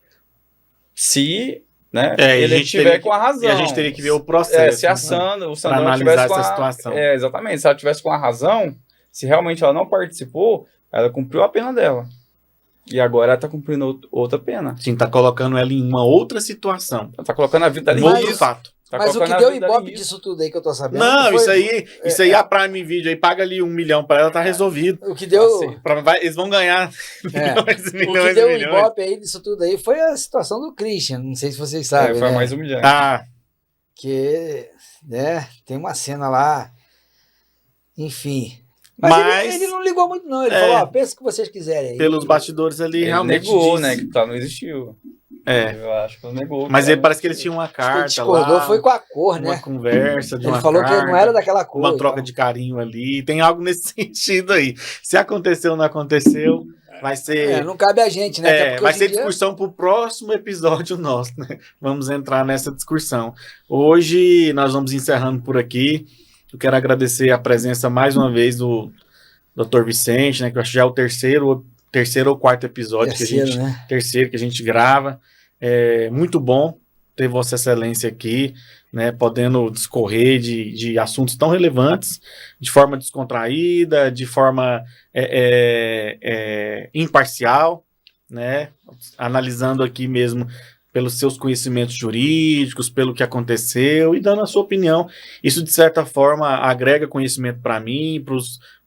Se, né, ele estiver com a razão. E a gente teria que ver o processo. Se a Sandra, o Sandrão analisar tivesse com essa a situação. exatamente, se ela tivesse com a razão, se realmente ela não participou, ela cumpriu a pena dela. E agora ela tá cumprindo outra pena. Sim, tá colocando ela em uma outra situação. Ela tá colocando a vida dela Um em outro risco. fato. Tá Mas o que colocando a deu vida dela em ibope risco. disso tudo aí que eu tô sabendo. Não, foi- isso aí a Prime Video aí paga ali 1 milhão pra ela, tá resolvido. O que deu, Eles vão ganhar milhões e o que milhões e deu milhões. ibope aí disso tudo aí foi a situação do Christian. Não sei se vocês sabem, Foi a né? mais humilhante. Ah, Que, né, tem uma cena lá, enfim. Mas Mas- ele não ligou muito não, ele É. falou, ó, pensa o que vocês quiserem aí. pelos bastidores ali, Ele realmente negou, diz- né? Que não existiu. Eu acho que ele negou. Mas cara. ele parece que eles tinham uma Acho que ele carta discordou, lá, foi com a cor, uma né? conversa de Ele uma falou carta, que não era daquela cor. uma e troca tal. de carinho ali. Tem algo nesse sentido aí. Se aconteceu ou não aconteceu, vai ser... Não cabe a gente, né? Até porque vai hoje ser em dia- discussão pro próximo episódio nosso, né? Vamos entrar nessa discussão. Hoje nós vamos encerrando por aqui. Eu quero agradecer a presença mais uma vez do Dr. Vicente, né? Que eu acho que já é o terceiro ou quarto episódio Terceiro, que a gente grava. É muito bom ter Vossa Excelência aqui, né? Podendo discorrer de assuntos tão relevantes, de forma descontraída, de forma imparcial, né? Analisando aqui mesmo pelos seus conhecimentos jurídicos, pelo que aconteceu e dando a sua opinião. Isso, de certa forma, agrega conhecimento para mim, para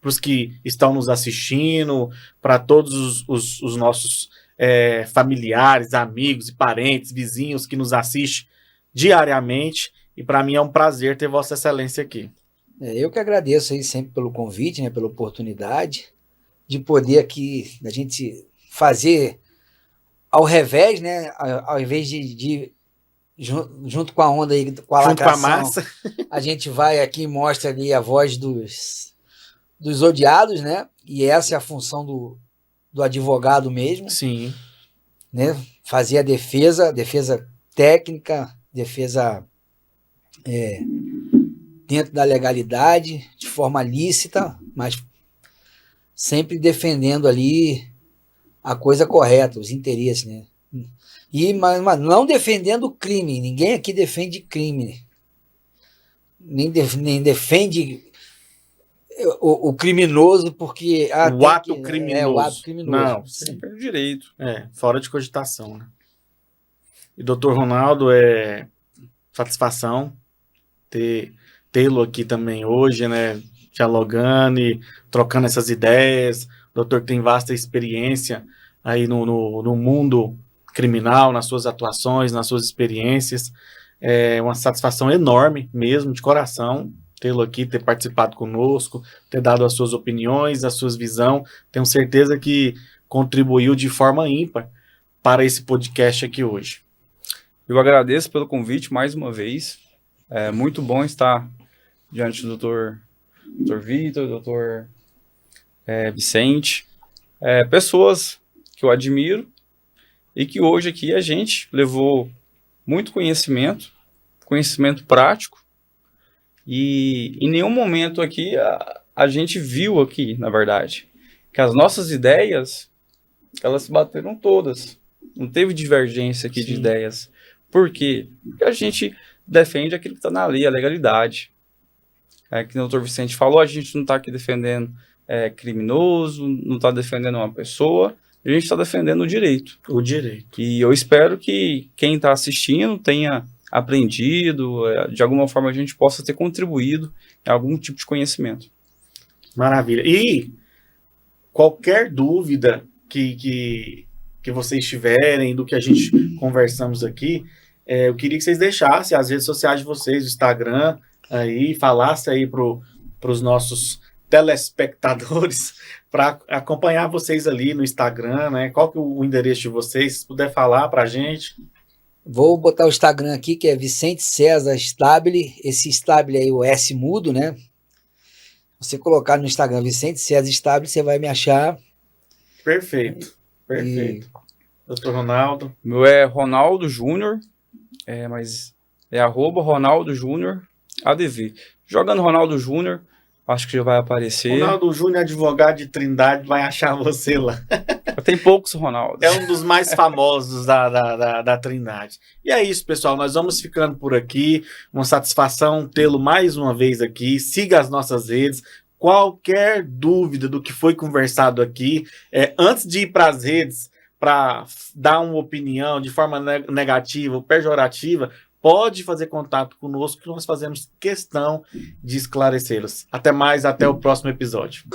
os que estão nos assistindo, para todos os nossos familiares, amigos e parentes, vizinhos que nos assistem diariamente. E para mim é um prazer ter Vossa Excelência aqui. Eu que agradeço aí sempre pelo convite, né? Pela oportunidade de poder aqui, da gente fazer ao revés, né? Ao invés de junto com a onda aí, com a Junto com a lacração, massa. a gente vai aqui e mostra ali a voz dos odiados, né? E essa é a função do advogado mesmo, Sim. né? Fazer a defesa técnica, defesa dentro da legalidade, de forma lícita, mas sempre defendendo ali a coisa correta, os interesses, né? Mas não defendendo o crime. Ninguém aqui defende crime. Nem defende o criminoso porque... O ato criminoso. O ato criminoso. Não, Sempre no direito. fora de cogitação, né? E doutor Ronaldo, é satisfação tê-lo aqui também hoje, né? Dialogando e trocando essas ideias. O doutor tem vasta experiência aí no mundo criminal, nas suas atuações, nas suas experiências. É uma satisfação enorme mesmo, de coração, tê-lo aqui, ter participado conosco, ter dado as suas opiniões, as suas visões. Tenho certeza que contribuiu de forma ímpar para esse podcast aqui hoje. Eu agradeço pelo convite mais uma vez. É muito bom estar diante do Dr. Vitor, Dr. Vicente, pessoas que eu admiro e que hoje aqui a gente levou muito conhecimento prático, e em nenhum momento aqui a gente viu aqui, na verdade, que as nossas ideias, elas se bateram todas. Não teve divergência aqui de Sim. ideias. Por quê? Porque a gente defende aquilo que está na lei, a legalidade. Que o doutor Vicente falou, a gente não está aqui defendendo criminoso, não está defendendo uma pessoa, a gente está defendendo o direito. O direito. E eu espero que quem está assistindo tenha aprendido, de alguma forma a gente possa ter contribuído em algum tipo de conhecimento. Maravilha. E qualquer dúvida que vocês tiverem do que a gente conversamos aqui, eu queria que vocês deixassem as redes sociais de vocês, o Instagram, aí, falassem aí para os nossos telespectadores para acompanhar vocês ali no Instagram, né? Qual que é o endereço de vocês? Se puder falar para a gente. Vou botar o Instagram aqui, que é Vicente César Stabile. Esse Stabile aí, o S mudo, né? Você colocar no Instagram Vicente César Stabile, você vai me achar. Perfeito. Perfeito. Doutor Ronaldo. O meu é Ronaldo Júnior, mas é @RonaldoJúnior ADV. Jogando Ronaldo Júnior, acho que já vai aparecer. Ronaldo Júnior, advogado de Trindade, vai achar você lá. Tem poucos Ronaldos. É um dos mais famosos da Trindade. E é isso, pessoal. Nós vamos ficando por aqui. Uma satisfação tê-lo mais uma vez aqui. Siga as nossas redes. Qualquer dúvida do que foi conversado aqui, antes de ir para as redes para dar uma opinião de forma negativa ou pejorativa, pode fazer contato conosco que nós fazemos questão de esclarecê-los. Até mais, até o próximo episódio.